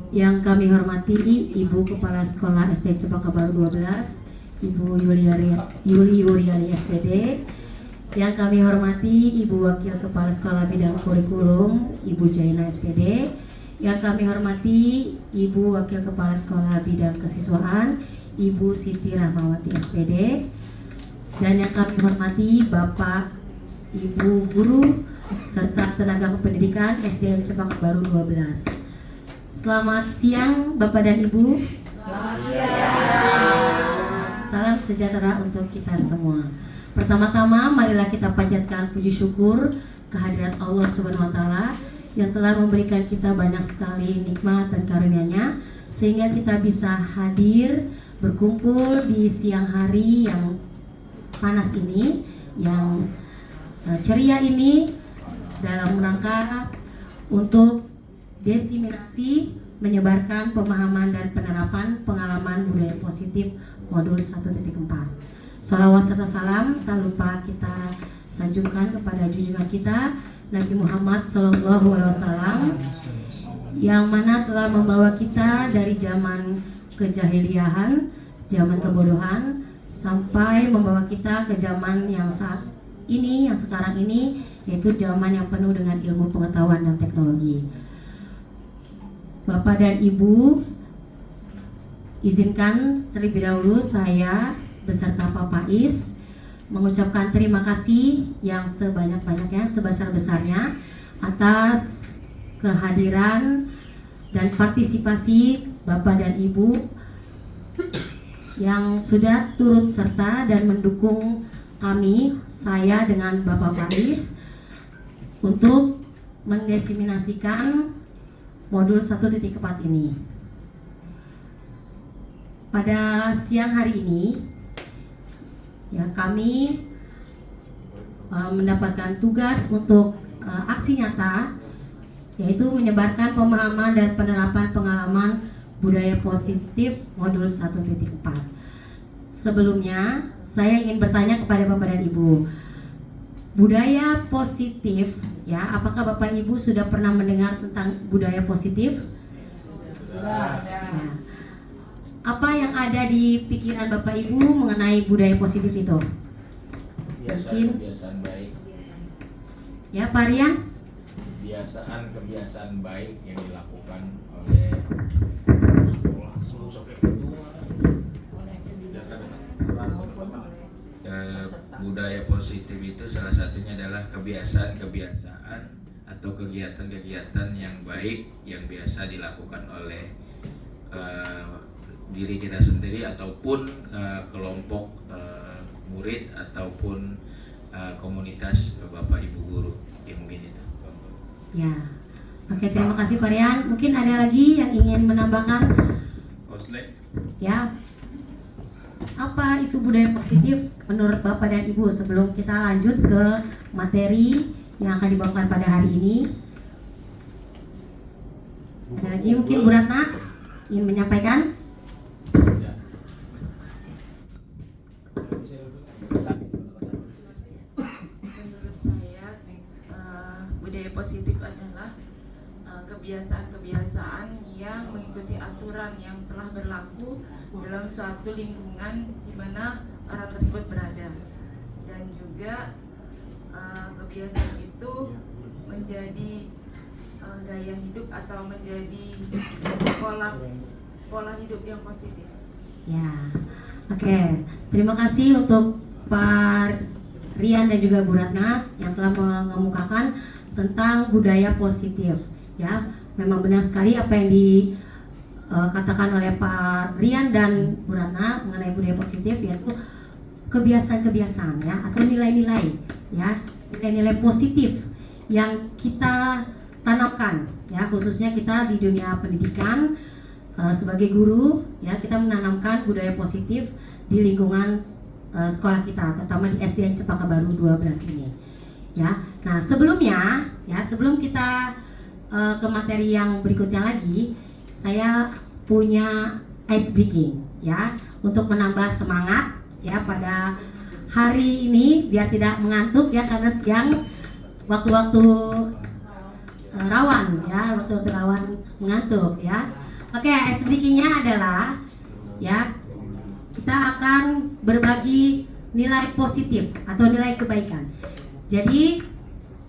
Yang kami hormati Ibu Kepala Sekolah SD Cempaka Baru 12, Ibu Yuli Wuryani SPD. Yang kami hormati Ibu Wakil Kepala Sekolah Bidang Kurikulum, Ibu Jaina SPD. Yang kami hormati Ibu Wakil Kepala Sekolah Bidang Kesiswaan, Ibu Siti Rahmawati SPD. Dan yang kami hormati Bapak, Ibu Guru, serta tenaga kependidikan SDN Cempaka Baru 12. Selamat siang Bapak dan Ibu. Selamat siang. Salam sejahtera untuk kita semua. Pertama-tama marilah kita panjatkan puji syukur kehadirat Allah Subhanahu wa taala yang telah memberikan kita banyak sekali nikmat dan karunia-Nya sehingga kita bisa hadir berkumpul di siang hari yang panas ini, yang ceria ini, dalam rangka untuk desiminasi, menyebarkan pemahaman dan penerapan pengalaman budaya positif modul 1.4. Salawat serta salam tak lupa kita sanjungkan kepada junjungan kita Nabi Muhammad SAW yang mana telah membawa kita dari zaman kejahiliahan, zaman kebodohan, sampai membawa kita ke zaman yang saat ini, yang sekarang ini, yaitu zaman yang penuh dengan ilmu pengetahuan dan teknologi. Bapak dan Ibu, izinkan terlebih dahulu saya beserta Pak Pais mengucapkan terima kasih yang sebanyak-banyaknya, sebesar-besarnya atas kehadiran dan partisipasi Bapak dan Ibu yang sudah turut serta dan mendukung kami, saya dengan Bapak Pais, untuk mendesiminasikan modul 1.4 ini. Pada siang hari ini, ya kami mendapatkan tugas untuk aksi nyata, yaitu menyebarkan pemahaman dan penerapan pengalaman budaya positif modul 1.4. Sebelumnya, saya ingin bertanya kepada Bapak dan Ibu, budaya positif, ya, apakah Bapak Ibu sudah pernah mendengar tentang budaya positif? Sudah. Ya. Apa yang ada di pikiran Bapak Ibu mengenai budaya positif itu? Kebiasaan baik. Ya, Pak Rian? Kebiasaan baik yang dilakukan oleh budaya positif itu salah satunya adalah kebiasaan-kebiasaan atau kegiatan-kegiatan yang baik yang biasa dilakukan oleh diri kita sendiri ataupun kelompok murid ataupun komunitas Bapak Ibu guru, ya mungkin itu. Ya. Oke, terima kasih Pak Rian. Mungkin ada lagi yang ingin menambahkan? Ya. Apa itu budaya positif menurut Bapak dan Ibu sebelum kita lanjut ke materi yang akan dibawakan pada hari ini? Ada lagi mungkin Bu Ratna ingin menyampaikan? Menurut saya, budaya positif adalah kebiasaan-kebiasaan yang mengikuti aturan yang telah berlaku dalam suatu lingkungan di mana orang tersebut berada, dan juga kebiasaan itu menjadi gaya hidup atau menjadi pola hidup yang positif. Ya, oke. Terima kasih untuk Pak Rian dan juga Bu Ratna yang telah mengemukakan tentang budaya positif. Ya, memang benar sekali apa yang dikatakan oleh Pak Rian dan Bu Ratna mengenai budaya positif, yaitu kebiasaan-kebiasaan, ya, atau nilai-nilai, ya, nilai-nilai positif yang kita tanamkan, ya, khususnya kita di dunia pendidikan. Sebagai guru, ya, kita menanamkan budaya positif di lingkungan sekolah kita, terutama di SDN Cempaka Baru 12 ini. Ya, nah sebelumnya, ya, sebelum kita ke materi yang berikutnya lagi, saya punya ice breaking, ya, untuk menambah semangat, ya, pada hari ini biar tidak mengantuk, ya, karena siang waktu-waktu rawan, ya, waktu-waktu rawan mengantuk, ya. Oke, SDG-nya adalah ya kita akan berbagi nilai positif atau nilai kebaikan. Jadi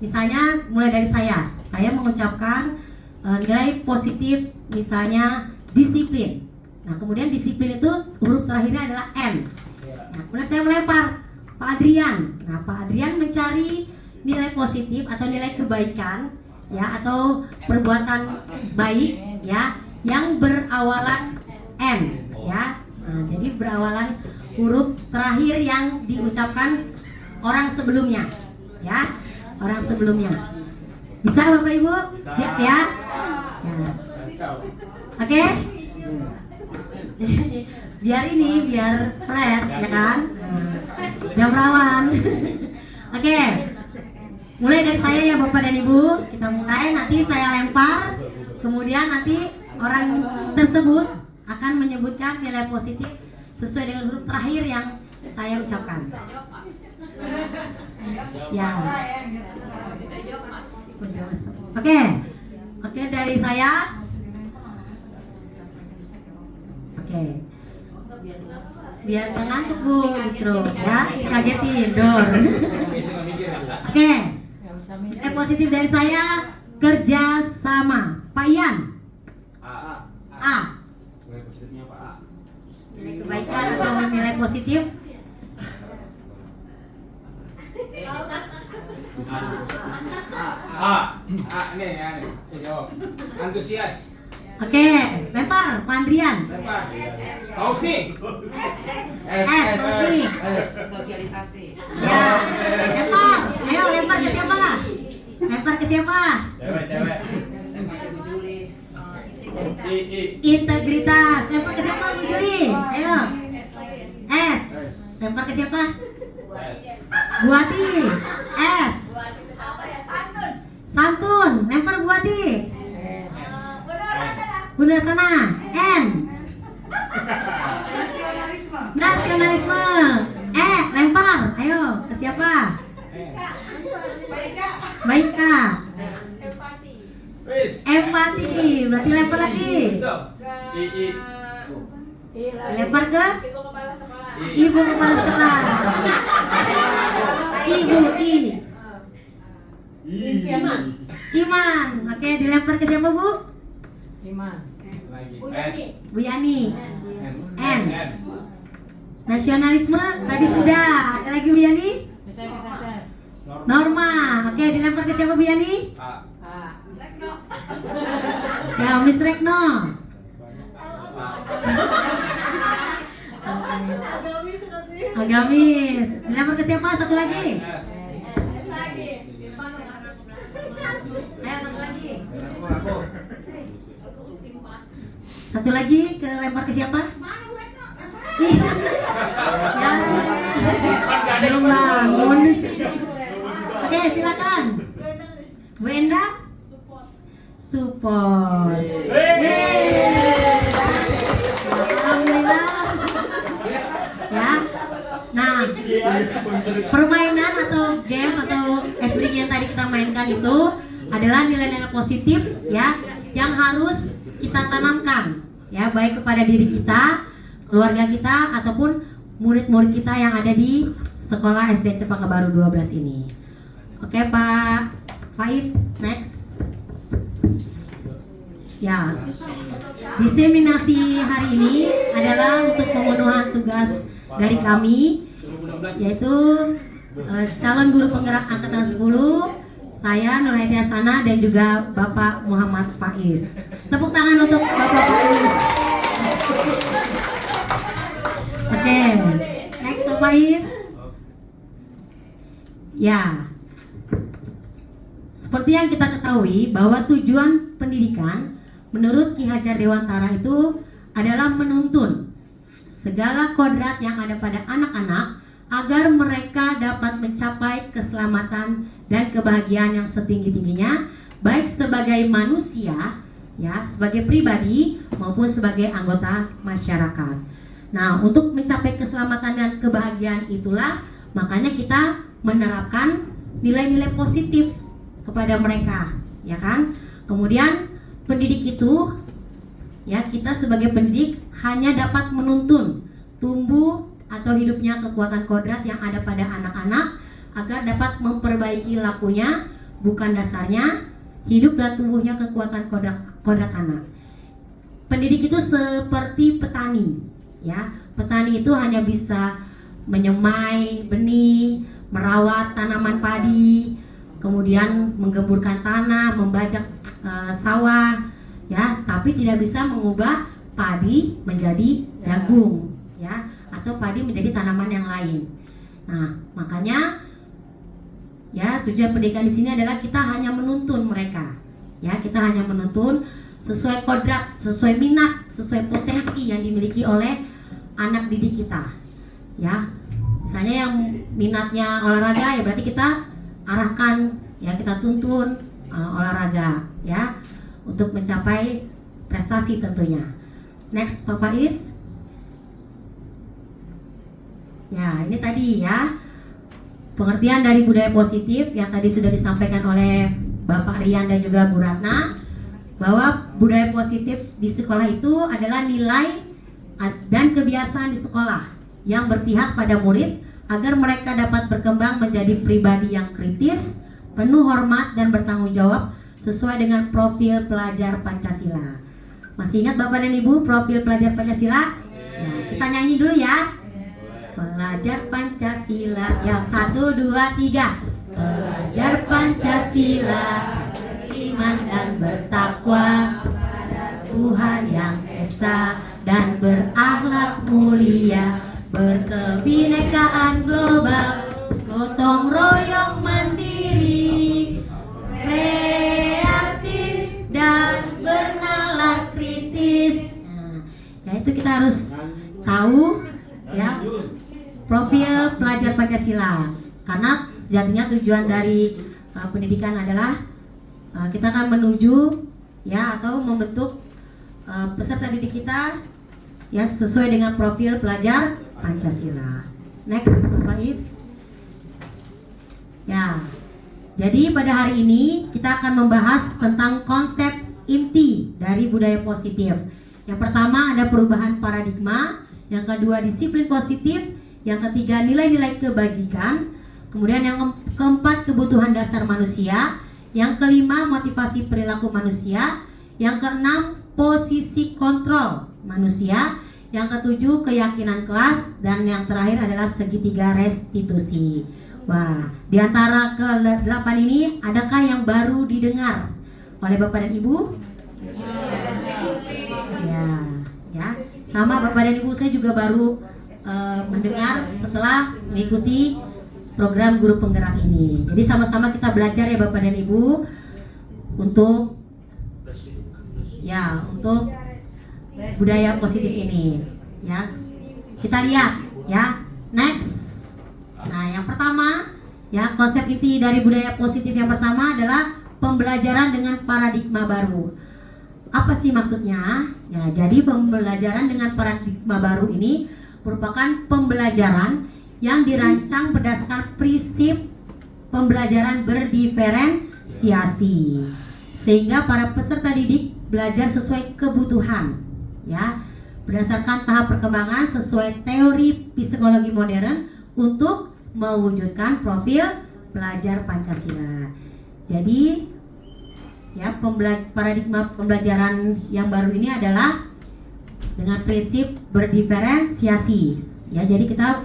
misalnya mulai dari saya mengucapkan nilai positif, misalnya disiplin. Nah kemudian disiplin itu huruf terakhirnya adalah N. Nah, kemudian saya melempar Pak Adrian. Nah Pak Adrian mencari nilai positif atau nilai kebaikan ya atau perbuatan baik ya yang berawalan N ya. Nah, jadi berawalan huruf terakhir yang diucapkan orang sebelumnya ya, orang sebelumnya. Bisa Bapak Ibu? Siap ya? Ya. Oke? biar flash ya kan? Nah, jam rawan. Oke. Mulai dari saya ya Bapak dan Ibu, kita mulai, nanti saya lempar, kemudian nanti orang tersebut akan menyebutkan nilai positif sesuai dengan huruf terakhir yang saya ucapkan. Ya. Oke dari saya. Oke. Biar gak ngantuk Bu justru ya, kagetin dor. Oke. Nilai positif dari saya kerja sama. Pak Ian. A. Nilai positifnya apa? A. Nilai kebaikan atau nilai positif? Nih, saya jawab. Antusias. Oke, lempar Pak Andrian. Lempar. Paus nih. S, terus nih. Sosialisasi. Ya, lempar. Ayo lempar ke siapa? Lempar ke siapa? Cewek. Lempar ke Bu Juli. Integritas. Lempar ke siapa Bu Juli? Ayo. S. Lempar ke siapa? Bu Ati. S. Santun. Lempar Bu Ati. Bunda sana. N. Nasionalisme. Lempar. Ayo ke siapa? Baika. Empati. Berarti lempar lagi. Lempar ke Ibu Kepala Sekolah. Ibu Iman. Oke, dilempar ke siapa Bu? Bu Yani. N. Nasionalisme tadi sudah. Ada lagi Bu Yani? Norma. Oke, dilempar ke siapa Bu Yani? Ya, Miss Rekno. Agamis. Dilempar ke siapa? Satu lagi. Ayo satu lagi. Satu lagi ke lempar ke siapa? Ya. Belum bangun. Oke, silakan. Bu Enda. Support. Alhamdulillah. Ya. Nah, permainan atau games atau SBG yang tadi kita mainkan itu adalah nilai-nilai positif ya yang harus kita tanamkan ya, baik kepada diri kita, keluarga kita ataupun murid-murid kita yang ada di sekolah SD Cempaka Baru 12 ini. Oke Pak Faiz, next. Ya, diseminasi hari ini adalah untuk pemenuhan tugas dari kami, yaitu calon guru penggerak angkatan 10, saya Nur Hayati Hasanah dan juga Bapak Muhammad Faiz. Tepuk tangan untuk Bapak Faiz. Oke, next Bapak Faiz. Ya, seperti yang kita ketahui bahwa tujuan pendidikan menurut Ki Hajar Dewantara itu adalah menuntun segala kodrat yang ada pada anak-anak agar mereka dapat mencapai keselamatan dan kebahagiaan yang setinggi-tingginya, baik sebagai manusia ya, sebagai pribadi maupun sebagai anggota masyarakat. Nah, untuk mencapai keselamatan dan kebahagiaan itulah makanya kita menerapkan nilai-nilai positif kepada mereka, ya kan? Kemudian pendidik itu ya kita sebagai pendidik hanya dapat menuntun tumbuh atau hidupnya kekuatan kodrat yang ada pada anak-anak agar dapat memperbaiki lakunya, bukan dasarnya hidup dan tumbuhnya kekuatan kodrat anak. Pendidik itu seperti petani, ya. Petani itu hanya bisa menyemai benih, merawat tanaman padi, kemudian menggemburkan tanah, membajak sawah, ya, tapi tidak bisa mengubah padi menjadi jagung, ya, atau padi menjadi tanaman yang lain. Nah, makanya ya tujuan pendidikan di sini adalah kita hanya menuntun mereka, ya, kita hanya menuntun sesuai kodrat, sesuai minat, sesuai potensi yang dimiliki oleh anak didik kita, ya. Misalnya yang minatnya olahraga, ya berarti kita arahkan, ya, kita tuntun olahraga, ya, untuk mencapai prestasi tentunya. Next, Bapak Is. Ya, ini tadi ya pengertian dari budaya positif yang tadi sudah disampaikan oleh Bapak Rian dan juga Bu Ratna, bahwa budaya positif di sekolah itu adalah nilai dan kebiasaan di sekolah yang berpihak pada murid agar mereka dapat berkembang menjadi pribadi yang kritis, penuh hormat dan bertanggung jawab sesuai dengan profil pelajar Pancasila. Masih ingat Bapak dan Ibu profil pelajar Pancasila? Ya, kita nyanyi dulu ya. Pelajar Pancasila, yang 1, 2, 3. Pelajar Pancasila, beriman dan bertakwa, Tuhan yang esa dan berakhlak mulia, berkebinekaan global, gotong royong mandiri, kreatif dan bernalar kritis. Nah, ya itu kita harus tahu, ya, profil pelajar Pancasila, karena sejatinya tujuan dari pendidikan adalah kita akan menuju, ya, atau membentuk peserta didik kita, ya, sesuai dengan profil pelajar Pancasila. Next, Bapak Is. Ya, jadi pada hari ini kita akan membahas tentang konsep inti dari budaya positif. Yang pertama ada perubahan paradigma, yang kedua disiplin positif, yang ketiga nilai-nilai kebajikan, kemudian yang keempat kebutuhan dasar manusia, yang kelima motivasi perilaku manusia, yang keenam posisi kontrol manusia, yang ketujuh keyakinan kelas, dan yang terakhir adalah segitiga restitusi. Wah, di antara ke-8 ini adakah yang baru didengar oleh Bapak dan Ibu? Ya, sama Bapak dan Ibu, saya juga baru mendengar setelah mengikuti program guru penggerak ini. Jadi sama-sama kita belajar ya Bapak dan Ibu untuk budaya positif ini, ya. Kita lihat, ya. Next. Nah, yang pertama, ya, konsep inti dari budaya positif yang pertama adalah pembelajaran dengan paradigma baru. Apa sih maksudnya? Ya, jadi pembelajaran dengan paradigma baru ini merupakan pembelajaran yang dirancang berdasarkan prinsip pembelajaran berdiferensiasi, sehingga para peserta didik belajar sesuai kebutuhan, ya, berdasarkan tahap perkembangan sesuai teori psikologi modern untuk mewujudkan profil pelajar Pancasila. Jadi, ya, paradigma pembelajaran yang baru ini adalah dengan prinsip berdiferensiasi, ya. Jadi kita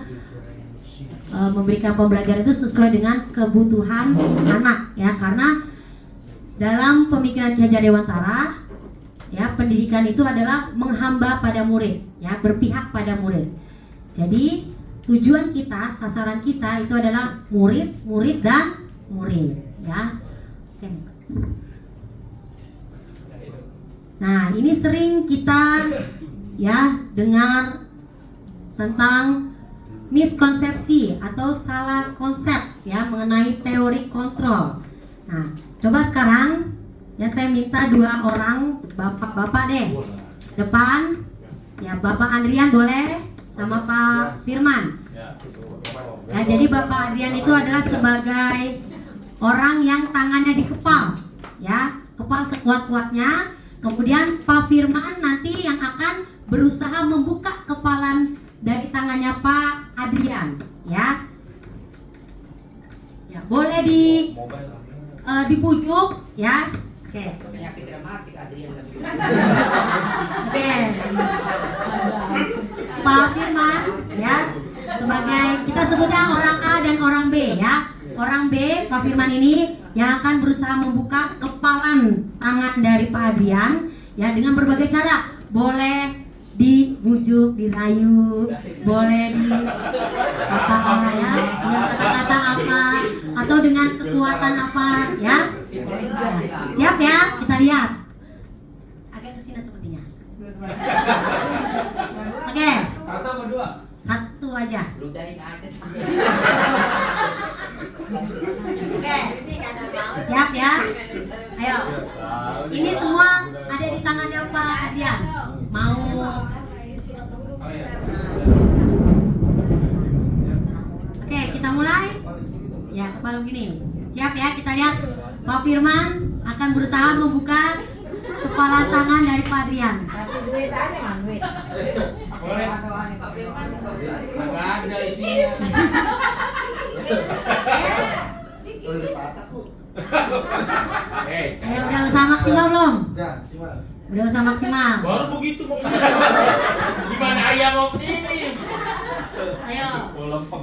memberikan pembelajaran itu sesuai dengan kebutuhan anak, ya, karena dalam pemikiran Ki Hajar Dewantara, ya, pendidikan itu adalah menghamba pada murid, ya, berpihak pada murid. Jadi tujuan kita, sasaran kita itu adalah murid, dan murid, ya. Okay, next. Nah, ini sering kita, ya, dengar tentang miskonsepsi atau salah konsep, ya, mengenai teori kontrol. Nah, coba sekarang, ya, saya minta 2 orang bapak-bapak deh depan, ya, Bapak Andrian boleh sama Pak Firman. Ya, jadi Bapak Andrian itu adalah sebagai orang yang tangannya dikepal, ya, kepal sekuat-kuatnya. Kemudian Pak Firman nanti yang akan berusaha membuka kepalan dari tangannya Pak Adrian, ya. Ya, boleh dipujuk, ya. Oke. Penyakit dramatik Adrian tadi. Oke. Pak Firman, ya. Sebagai kita sebutnya orang A dan orang B, ya. Orang B, Pak Firman ini yang akan berusaha membuka kepalan tangan dari Pak Adrian, ya, dengan berbagai cara. Boleh dibujuk, dirayu, boleh di apa ya, dengan kata-kata apa, atau dengan kekuatan apa, ya. Siap ya, kita lihat. Agak kesini sepertinya. Oke. Satu apa dua? Satu aja. Ludahin aja. Oke. Siap ya. Ayo. Ini semua ada di tangannya Pak Adrian. Mau Oke, kita mulai. Ya, kepala begini. Siap ya, kita lihat Pak Firman akan berusaha membuka kepala tangan dari Pak Adrian. Boleh. Agak ada isinya. Ayo, udah usaha maksimal belum? Udah, simak. Udah usaha maksimal. Baru begitu mau. Gimana ayam mau ini? Ayo.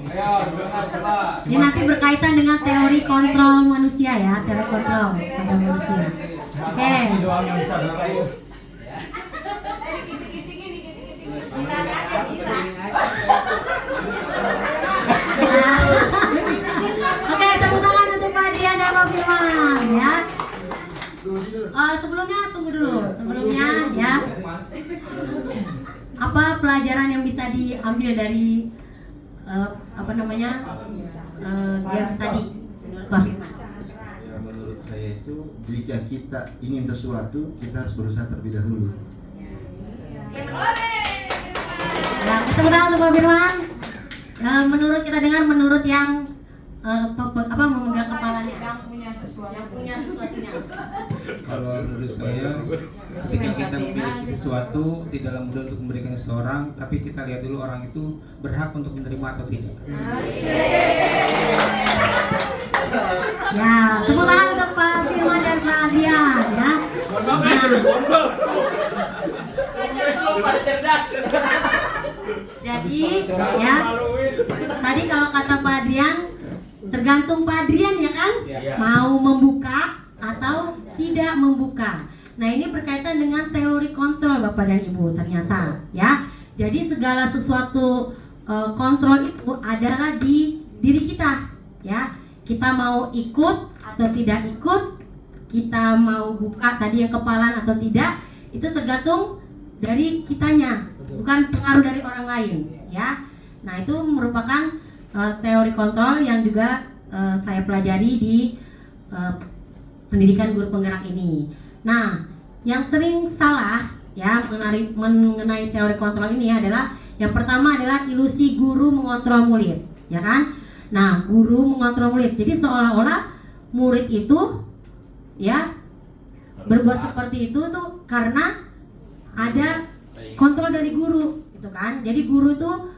Ayo, coba. Ini nanti berkaitan dengan teori kontrol manusia ya, teori kontrol pada manusia. Oke. Doang yang bisa berkait. Oke, tepuk tangan untuk Pak Adrian dan Pak Firman ya. Sebelumnya tunggu dulu. Sebelumnya ya. Apa pelajaran yang bisa diambil dari games tadi menurut Pak Firman? Ya, menurut saya itu jika kita ingin sesuatu, kita harus berusaha terlebih dahulu. Ya, tepuk tangan untuk Pak Firman. Menurut kita dengar, menurut yang memegang kepalanya, yang punya sesuatunya. Kalau menurut saya, ketika kita memiliki sesuatu tidaklah mudah untuk memberikan seseorang, tapi kita lihat dulu orang itu berhak untuk menerima atau tidak. Ya, tepuk tangan untuk Pak Firman dan Pak Adrian ya. Jadi ya, tadi kalau kata Pak Adrian, tergantung Pak Adrian ya kan, mau membuka atau tidak membuka. Nah, ini berkaitan dengan teori kontrol Bapak dan Ibu ternyata ya. Jadi segala sesuatu kontrol itu adalah di diri kita ya. Kita mau ikut atau tidak ikut, kita mau buka tadi yang kepalan atau tidak, itu tergantung dari kitanya, bukan pengaruh dari orang lain ya. Nah, itu merupakan teori kontrol yang juga saya pelajari di pendidikan guru penggerak ini. Nah, yang sering salah ya mengenai teori kontrol ini adalah yang pertama adalah ilusi guru mengontrol murid, ya kan? Nah, guru mengontrol murid. Jadi seolah-olah murid itu ya berbuat seperti itu tuh karena ada kontrol dari guru, itu kan? Jadi guru tuh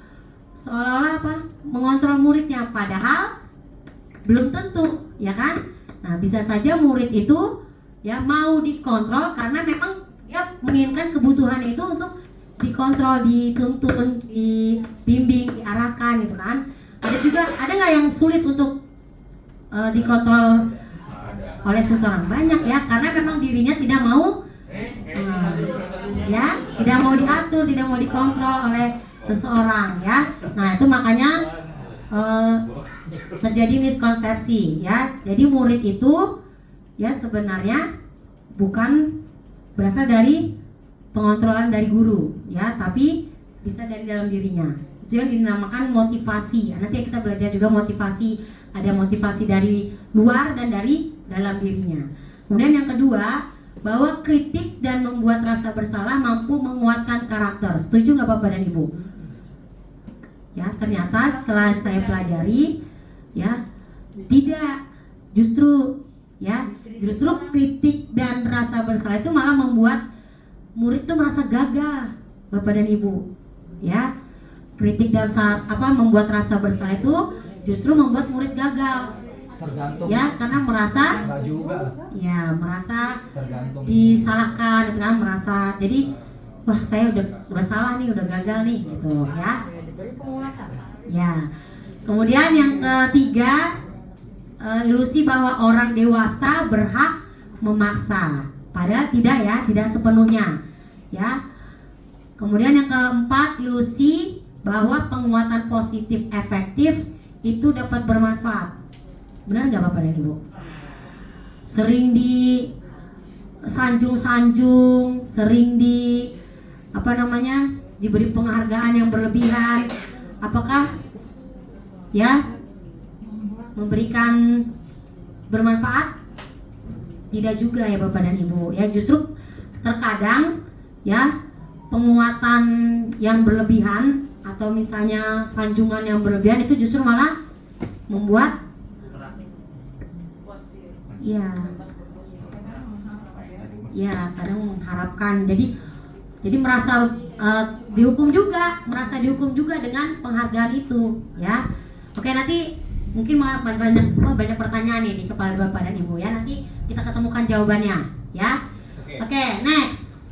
seolah-olah mengontrol muridnya, padahal belum tentu, ya kan? Nah, bisa saja murid itu ya mau dikontrol karena memang dia menginginkan kebutuhan itu untuk dikontrol, dituntun, dibimbing, diarahkan, gitu kan? Ada nggak yang sulit untuk dikontrol oleh seseorang? Banyak ya, karena memang dirinya tidak mau ya, tidak mau diatur, tidak mau dikontrol oleh seseorang ya. Nah, itu makanya terjadi miskonsepsi ya. Jadi murid itu ya sebenarnya bukan berasal dari pengontrolan dari guru ya, tapi bisa dari dalam dirinya. Itu yang dinamakan motivasi. Nanti kita belajar juga motivasi, ada motivasi dari luar dan dari dalam dirinya. Kemudian yang kedua, bahwa kritik dan membuat rasa bersalah mampu menguatkan karakter. Setuju nggak Bapak dan Ibu? Ya, ternyata setelah saya pelajari ya, tidak, justru kritik dan rasa bersalah itu malah membuat murid tuh merasa gagal, Bapak dan Ibu. Ya. Kritik dan membuat rasa bersalah itu justru membuat murid gagal. Tergantung. Ya, karena merasa Enggak juga. ya merasa Tergantung. disalahkan gitu kan, merasa jadi wah saya udah salah nih, udah gagal nih gitu ya. Ya. Kemudian yang ketiga, ilusi bahwa orang dewasa berhak memaksa, padahal tidak ya, tidak sepenuhnya ya. Kemudian yang keempat, ilusi bahwa penguatan positif efektif itu dapat bermanfaat. Benar nggak Bapak dan Ibu? Sering di sanjung-sanjung, sering diberi penghargaan yang berlebihan. Apakah ya memberikan bermanfaat? Tidak juga ya Bapak dan Ibu. Ya justru terkadang ya penguatan yang berlebihan atau misalnya sanjungan yang berlebihan itu justru malah membuat ya kadang mengharapkan jadi merasa dihukum juga dengan penghargaan itu ya. Oke, nanti mungkin banyak pertanyaan nih di kepala Bapak dan Ibu ya, nanti kita ketemukan jawabannya ya. Oke, next.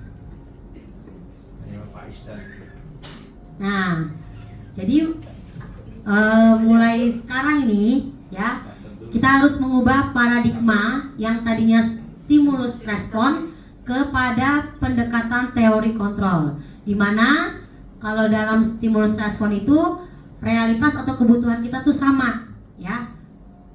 Nah, jadi mulai sekarang ini ya kita harus mengubah paradigma yang tadinya stimulus respon kepada pendekatan teori kontrol, di mana kalau dalam stimulus respon itu realitas atau kebutuhan kita tuh sama ya.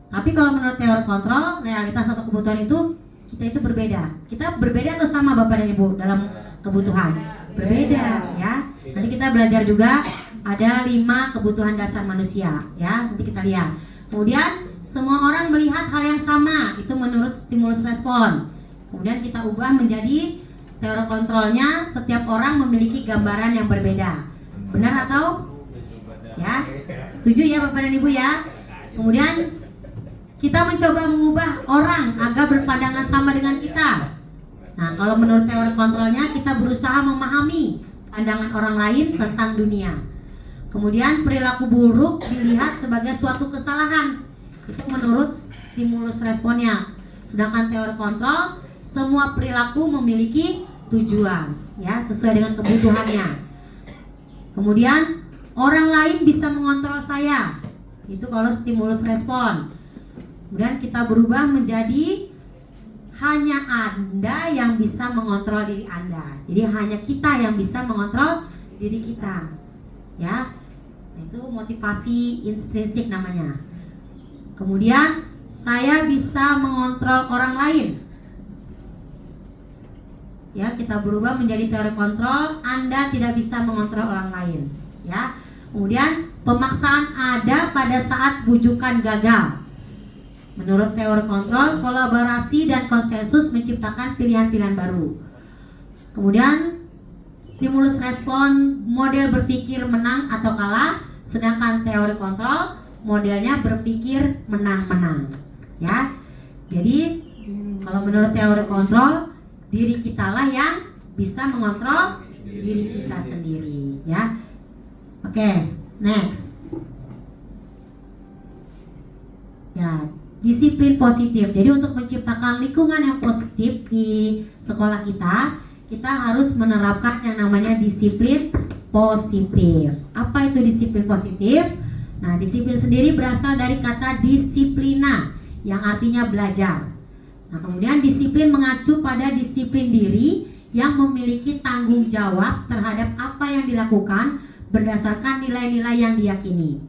Tapi kalau menurut teori kontrol, realitas atau kebutuhan itu kita itu berbeda. Kita berbeda atau sama Bapak dan Ibu dalam kebutuhan? Berbeda ya. Nanti kita belajar juga ada 5 kebutuhan dasar manusia ya. Nanti kita lihat. Kemudian semua orang melihat hal yang sama, itu menurut stimulus respon. Kemudian kita ubah menjadi teori kontrolnya, setiap orang memiliki gambaran yang berbeda. Benar atau? Ya, setuju ya Bapak dan Ibu ya. Kemudian kita mencoba mengubah orang agar berpandangan sama dengan kita. Nah, kalau menurut teori kontrolnya kita berusaha memahami pandangan orang lain tentang dunia. Kemudian perilaku buruk dilihat sebagai suatu kesalahan. Itu menurut stimulus responnya. Sedangkan teori kontrol, semua perilaku memiliki tujuan ya, sesuai dengan kebutuhannya. Kemudian orang lain bisa mengontrol saya. Itu kalau stimulus respon. Kemudian kita berubah menjadi hanya Anda yang bisa mengontrol diri Anda. Jadi hanya kita yang bisa mengontrol diri kita. Ya. Itu motivasi intrinsik namanya. Kemudian saya bisa mengontrol orang lain. Ya, kita berubah menjadi teori kontrol, Anda tidak bisa mengontrol orang lain. Ya. Kemudian pemaksaan ada pada saat bujukan gagal. Menurut teori kontrol, kolaborasi dan konsensus menciptakan pilihan-pilihan baru. Kemudian stimulus respon, model berpikir menang atau kalah, sedangkan teori kontrol modelnya berpikir menang-menang. Ya. Jadi kalau menurut teori kontrol, diri kitalah yang bisa mengontrol diri kita sendiri, ya. Oke, next. Ya, disiplin positif. Jadi untuk menciptakan lingkungan yang positif di sekolah kita harus menerapkan yang namanya disiplin positif. Apa itu disiplin positif? Nah, disiplin sendiri berasal dari kata disiplina yang artinya belajar. Nah, kemudian disiplin mengacu pada disiplin diri yang memiliki tanggung jawab terhadap apa yang dilakukan berdasarkan nilai-nilai yang diyakini.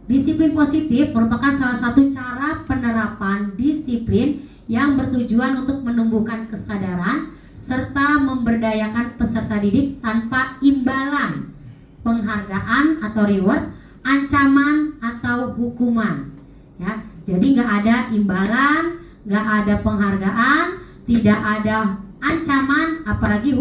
Disiplin positif merupakan salah satu cara penerapan disiplin yang bertujuan untuk menumbuhkan kesadaran serta memberdayakan peserta didik tanpa imbalan, penghargaan atau reward, ancaman atau hukuman. Ya, jadi nggak ada imbalan, nggak ada penghargaan, tidak ada ancaman, apalagi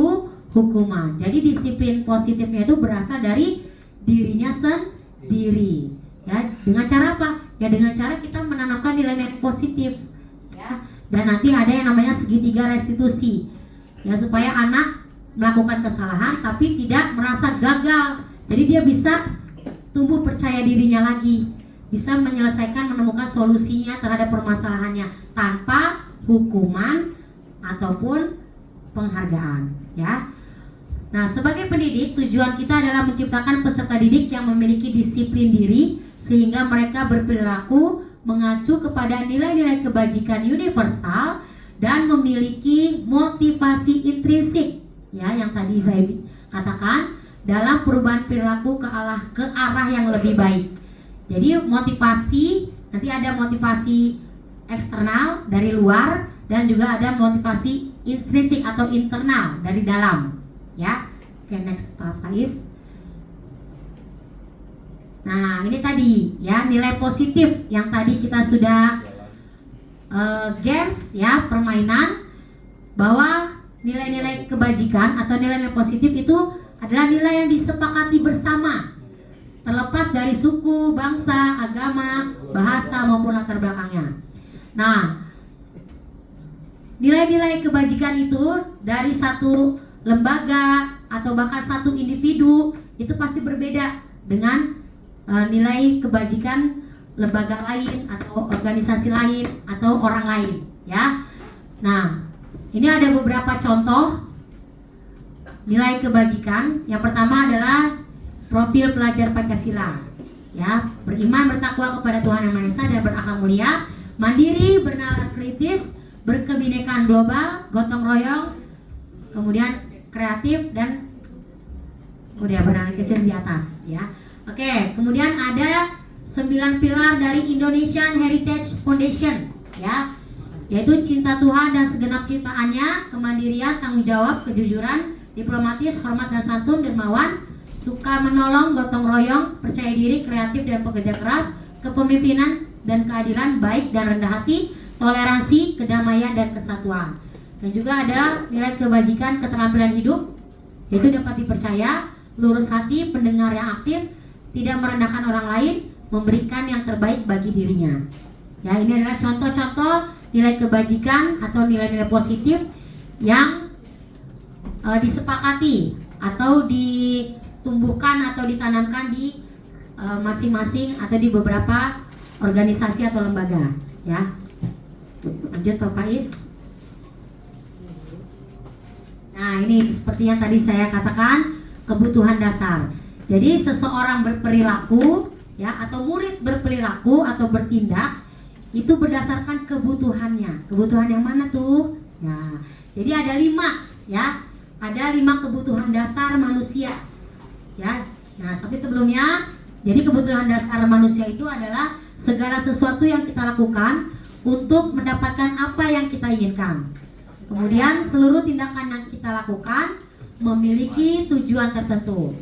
hukuman. Jadi disiplin positifnya itu berasal dari dirinya sendiri. Ya, dengan cara apa? Ya dengan cara kita menanamkan nilai-nilai positif. Ya, dan nanti ada yang namanya segitiga restitusi. ya, supaya anak melakukan kesalahan tapi tidak merasa gagal. Jadi dia bisa tumbuh percaya dirinya lagi, bisa menyelesaikan, menemukan solusinya terhadap permasalahannya tanpa hukuman ataupun penghargaan, ya. Nah, sebagai pendidik, tujuan kita adalah menciptakan peserta didik yang memiliki disiplin diri sehingga mereka berperilaku mengacu kepada nilai-nilai kebajikan universal dan memiliki motivasi intrinsik, ya, yang tadi saya katakan, dalam perubahan perilaku ke arah yang lebih baik. Jadi motivasi, nanti ada motivasi eksternal dari luar dan juga ada motivasi intrinsik atau internal dari dalam, ya. Oke, next Pak Faiz. Nah, ini tadi ya nilai positif yang tadi kita sudah games, ya, permainan, bahwa nilai-nilai kebajikan atau nilai-nilai positif itu adalah nilai yang disepakati bersama, terlepas dari suku, bangsa, agama, bahasa maupun latar belakangnya. Nah, nilai-nilai kebajikan itu dari satu lembaga atau bahkan satu individu itu pasti berbeda dengan nilai kebajikan lembaga lain atau organisasi lain atau orang lain, ya. Nah, ini ada beberapa contoh nilai kebajikan. Yang pertama adalah profil pelajar Pancasila, ya, beriman bertakwa kepada Tuhan Yang Maha Esa dan berakhlak mulia, mandiri, bernalar kritis, berkebinekaan global, gotong royong, kemudian kreatif, dan kemudian bernalar kritis di atas, ya. Oke, kemudian ada 9 pilar dari Indonesian Heritage Foundation, ya, yaitu cinta Tuhan dan segenap ciptaannya, kemandirian, tanggung jawab, kejujuran, diplomatis, hormat dan santun, dermawan, suka menolong, gotong royong, percaya diri, kreatif dan pekerja keras, kepemimpinan dan keadilan, baik dan rendah hati, toleransi, kedamaian dan kesatuan. Dan juga ada nilai kebajikan keterampilan hidup, yaitu dapat dipercaya, lurus hati, pendengar yang aktif, tidak merendahkan orang lain, memberikan yang terbaik bagi dirinya. Ya, ini adalah contoh-contoh nilai kebajikan atau nilai-nilai positif yang disepakati atau ditumbuhkan atau ditanamkan di masing-masing atau di beberapa organisasi atau lembaga, ya. Lanjut Pak Faiz. Nah, ini seperti yang tadi saya katakan, kebutuhan dasar. Jadi seseorang berperilaku, ya, atau murid berperilaku atau bertindak itu berdasarkan kebutuhannya. Kebutuhan yang mana tuh? Ya, jadi ada 5, ya. Ada 5 kebutuhan dasar manusia, ya. Nah, tapi sebelumnya, jadi kebutuhan dasar manusia itu adalah segala sesuatu yang kita lakukan untuk mendapatkan apa yang kita inginkan. Kemudian seluruh tindakan yang kita lakukan memiliki tujuan tertentu.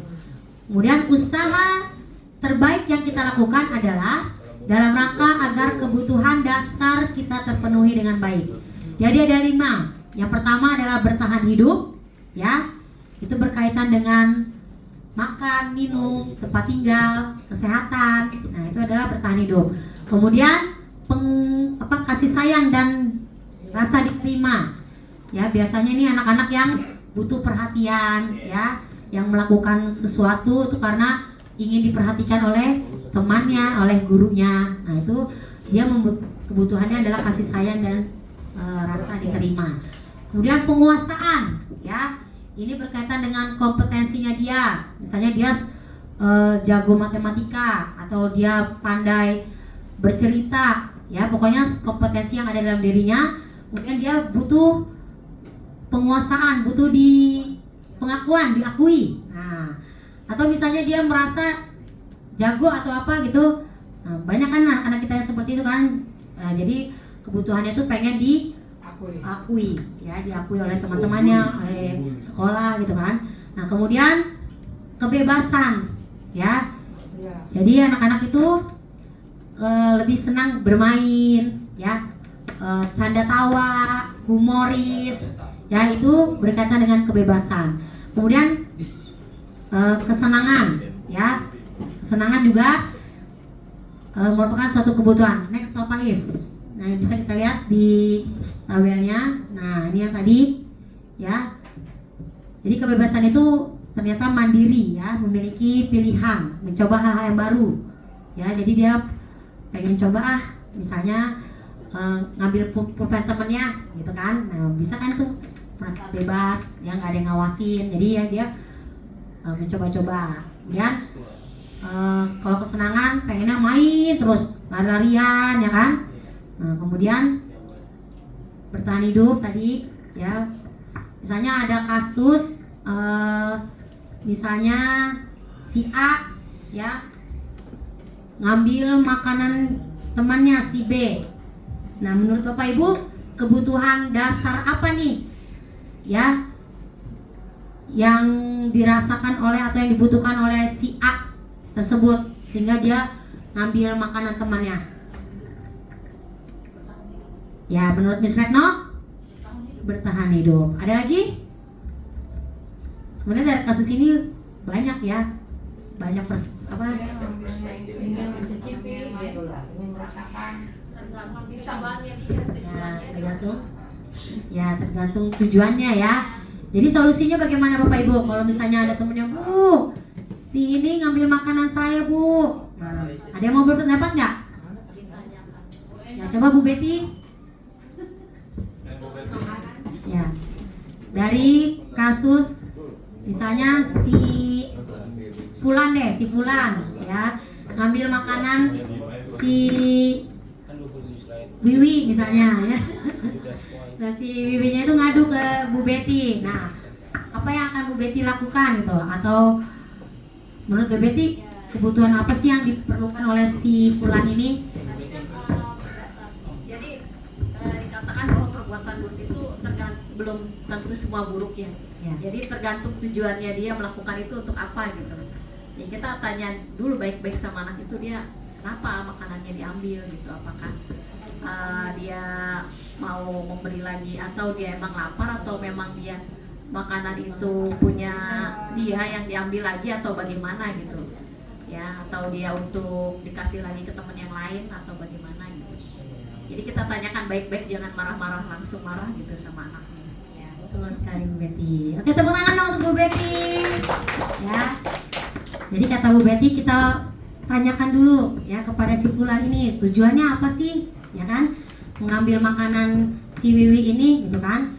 Kemudian usaha terbaik yang kita lakukan adalah dalam rangka agar kebutuhan dasar kita terpenuhi dengan baik. Jadi ada 5. Yang pertama adalah bertahan hidup, ya. Itu berkaitan dengan makan, minum, tempat tinggal, kesehatan. Nah, itu adalah bertahan hidup. Kemudian kasih sayang dan rasa diterima. Ya, biasanya ini anak-anak yang butuh perhatian, ya, yang melakukan sesuatu itu karena ingin diperhatikan oleh temannya, oleh gurunya. Nah, itu dia kebutuhannya adalah kasih sayang dan rasa diterima. Kemudian penguasaan, ya. Ini berkaitan dengan kompetensinya dia. Misalnya dia jago matematika atau dia pandai bercerita, ya, pokoknya kompetensi yang ada dalam dirinya. Kemudian dia butuh penguasaan, butuh pengakuan, diakui. Nah, atau misalnya dia merasa jago atau apa gitu. Nah, banyak kan anak-anak kita yang seperti itu kan. Nah, jadi kebutuhannya tuh pengen diakui, ya, diakui oleh teman-temannya, oleh sekolah gitu kan. Nah, kemudian kebebasan, ya. Jadi anak-anak itu lebih senang bermain, ya, canda tawa, humoris, ya, itu berkaitan dengan kebebasan. Kemudian kesenangan, ya, kesenangan juga merupakan suatu kebutuhan. Next Pak Faiz. Nah, bisa kita lihat di tabelnya. Nah, ini yang tadi ya. Jadi kebebasan itu ternyata mandiri ya, memiliki pilihan, mencoba hal-hal yang baru ya. Jadi dia pengen coba misalnya ngambil pulpen temennya gitu kan. Nah, bisa kan tuh merasa bebas, yang nggak ada yang ngawasin. Jadi ya dia mencoba-coba. Kemudian kalau kesenangan pengennya main terus, lari-larian ya kan. Nah, kemudian bertahan hidup tadi ya. Misalnya ada kasus misalnya si A ya ngambil makanan temannya si B. Nah, menurut Bapak Ibu, kebutuhan dasar apa nih ya yang dirasakan oleh atau yang dibutuhkan oleh si A tersebut sehingga dia ngambil makanan temannya? Ya, menurut Miss Retno, bertahan hidup. Ada lagi? Sebenarnya dari kasus ini banyak ya, banyak tergantung tujuannya ya. Jadi solusinya bagaimana Bapak Ibu? Kalau misalnya ada temennya, Bu, si ini ngambil makanan saya, Bu. Nah, ada yang mau berpendapat nggak? Ya, coba Bu Betty. Ya, dari kasus misalnya si Fulan ya ngambil makanan si Wiwi misalnya ya. Nah, si Wiwinya itu ngadu ke Bu Betty. Nah, apa yang akan Bu Betty lakukan gitu? Atau menurut Bu Betty kebutuhan apa sih yang diperlukan oleh si Fulan ini? Jadi dikatakan bahwa perbuatan buruk itu belum tentu semua buruk ya. Jadi tergantung tujuannya dia melakukan itu untuk apa gitu. Ya kita tanya dulu baik-baik sama anak itu, dia kenapa makanannya diambil gitu, apakah dia mau memberi lagi atau dia emang lapar atau memang dia makanan itu punya dia yang diambil lagi atau bagaimana gitu ya, atau dia untuk dikasih lagi ke teman yang lain atau bagaimana gitu. Jadi kita tanyakan baik-baik, jangan marah-marah langsung marah gitu sama anaknya. Ya, betul sekali Bu Betty. Oke, tepuk tangan dong untuk Bu Betty ya. Jadi kata Bu Betty, kita tanyakan dulu ya kepada si Fulan ini tujuannya apa sih, ya kan, mengambil makanan si Wiwi ini gitu kan.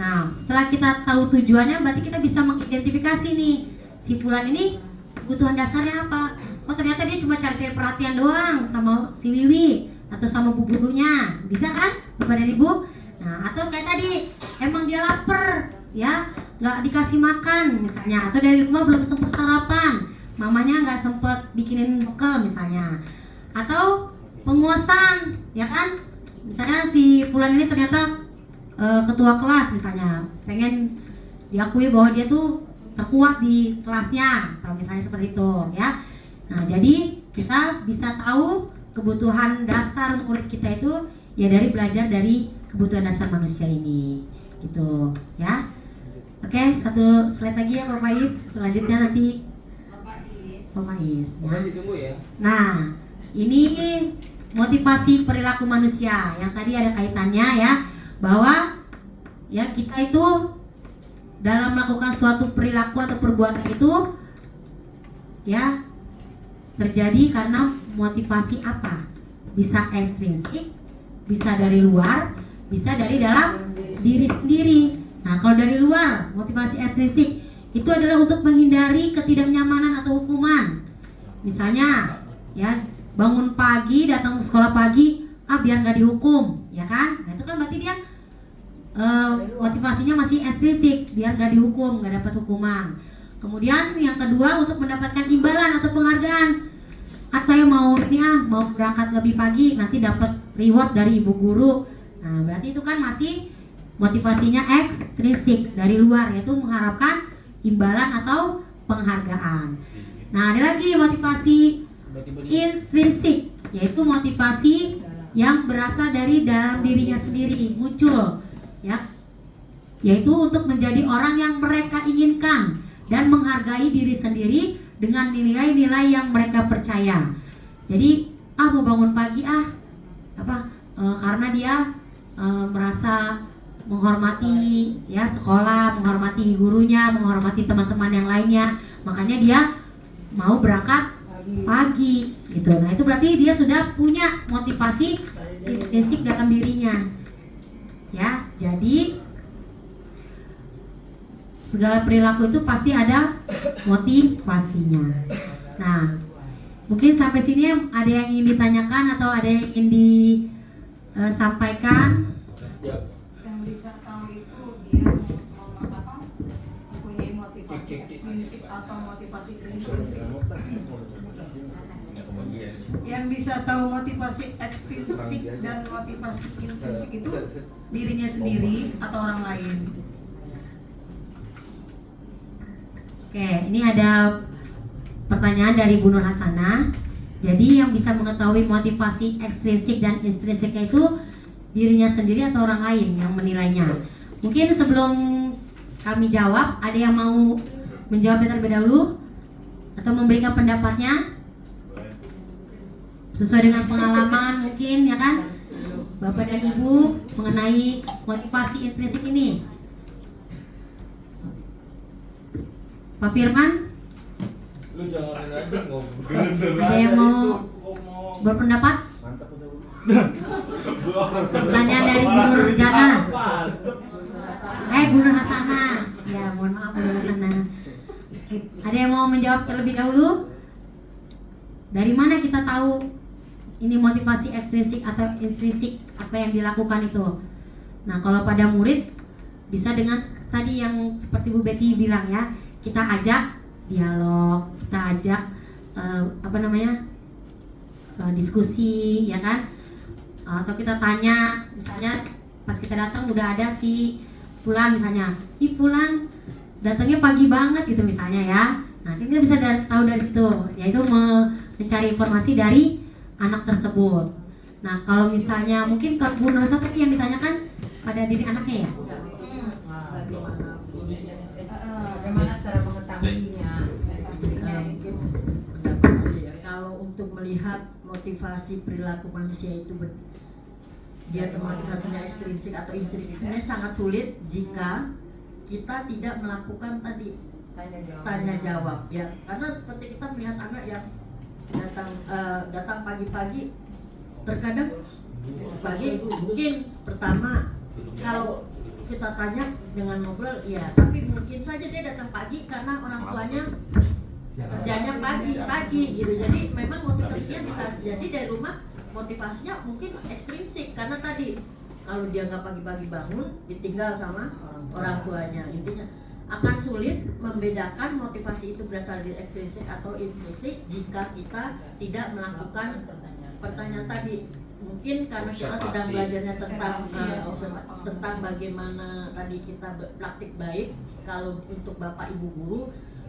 Nah, setelah kita tahu tujuannya, berarti kita bisa mengidentifikasi nih si Fulan ini kebutuhan dasarnya apa. Oh, ternyata dia cuma cari-cari perhatian doang sama si Wiwi atau sama bu gurunya, bisa kan Bapak dan Ibu? Nah, atau kayak tadi emang dia lapar ya, nggak dikasih makan misalnya, atau dari rumah belum sempat sarapan, mamanya nggak sempet bikinin bekal misalnya, atau penguasaan ya kan, misalnya si Fulan ini ternyata ketua kelas misalnya, pengen diakui bahwa dia tuh terkuat di kelasnya atau misalnya seperti itu ya. Nah, jadi kita bisa tahu kebutuhan dasar murid kita itu ya dari belajar dari kebutuhan dasar manusia ini gitu ya. Oke, satu slide lagi ya Pak Faiz. Selanjutnya nanti Pak Faiz ya. Nah, ini motivasi perilaku manusia yang tadi ada kaitannya ya, bahwa ya kita itu dalam melakukan suatu perilaku atau perbuatan itu ya terjadi karena motivasi apa? Bisa ekstrinsik, bisa dari luar, bisa dari dalam diri sendiri. Nah, kalau dari luar, motivasi ekstrinsik itu adalah untuk menghindari ketidaknyamanan atau hukuman. Misalnya, ya bangun pagi, datang ke sekolah pagi, biar nggak dihukum, ya kan? Nah, itu kan berarti dia motivasinya masih ekstrinsik, biar nggak dihukum, nggak dapat hukuman. Kemudian yang kedua untuk mendapatkan imbalan atau penghargaan. Saya mau mau berangkat lebih pagi, nanti dapat reward dari ibu guru. Nah, berarti itu kan masih motivasinya ekstrinsik dari luar, yaitu mengharapkan imbalan atau penghargaan. Nah, ada lagi motivasi intrinsik, yaitu motivasi yang berasal dari dalam dirinya sendiri, muncul ya, yaitu untuk menjadi orang yang mereka inginkan dan menghargai diri sendiri dengan nilai-nilai yang mereka percaya. Jadi mau bangun pagi karena dia merasa menghormati ya sekolah, menghormati gurunya, menghormati teman-teman yang lainnya. Makanya dia mau berangkat pagi gitu. Nah, itu berarti dia sudah punya motivasi intrinsik dalam dirinya. Ya, jadi segala perilaku itu pasti ada motivasinya. Nah, mungkin sampai sini ada yang ingin ditanyakan atau ada yang ingin disampaikan? Yang bisa tahu itu dia mempunyai motivasi ekstrinsik atau motivasi intrinsik. Yang bisa tahu motivasi ekstrinsik dan motivasi intrinsik itu dirinya sendiri atau orang lain. Oke, ini ada pertanyaan dari Bu Nur Hasanah. Jadi yang bisa mengetahui motivasi ekstrinsik dan intrinsiknya itu dirinya sendiri atau orang lain yang menilainya. Mungkin sebelum kami jawab, ada yang mau menjawab terlebih dahulu atau memberikan pendapatnya sesuai dengan pengalaman mungkin, ya kan, Bapak dan Ibu, mengenai motivasi intrinsik ini. Pak Firman, ada yang mau berpendapat? Pertanyaan dari Bu Nur Jana. Bu Nur Hasanah. Ya, mohon maaf Bu Nur Hasanah. Ada yang mau menjawab terlebih dahulu? Dari mana kita tahu ini motivasi ekstrinsik atau intrinsik apa yang dilakukan itu? Nah, kalau pada murid bisa dengan tadi yang seperti Bu Betty bilang ya, kita ajak dialog, kita ajak diskusi, ya kan? Atau kita tanya, misalnya pas kita datang udah ada si Fulan misalnya, Fulan datangnya pagi banget gitu misalnya ya. Nah, kita bisa tahu dari situ, yaitu mencari informasi dari anak tersebut. Nah, kalau misalnya mungkin ke Bu Nur Hasanah tadi yang ditanyakan pada diri anaknya ya. Bagaimana cara mengetahuinya? Mungkin pendapat aja ya. Kalau untuk melihat motivasi perilaku manusia itu dia termotivasinya ekstrinsik atau intrinsik, sebenarnya sangat sulit jika kita tidak melakukan tadi tanya jawab ya. Karena seperti kita melihat anak yang datang pagi-pagi, terkadang pagi mungkin pertama kalau kita tanya dengan ngobrol ya, tapi mungkin saja dia datang pagi karena orang tuanya kerjanya pagi gitu. Jadi memang motivasinya bisa jadi dari rumah, motivasinya mungkin ekstrinsik karena tadi kalau dia nggak pagi-pagi bangun ditinggal sama orang tuanya. Intinya akan sulit membedakan motivasi itu berasal dari ekstrinsik atau intrinsik jika kita tidak melakukan pertanyaan tadi. Mungkin karena kita sedang belajarnya tentang bagaimana tadi kita praktik baik. Kalau untuk Bapak Ibu guru,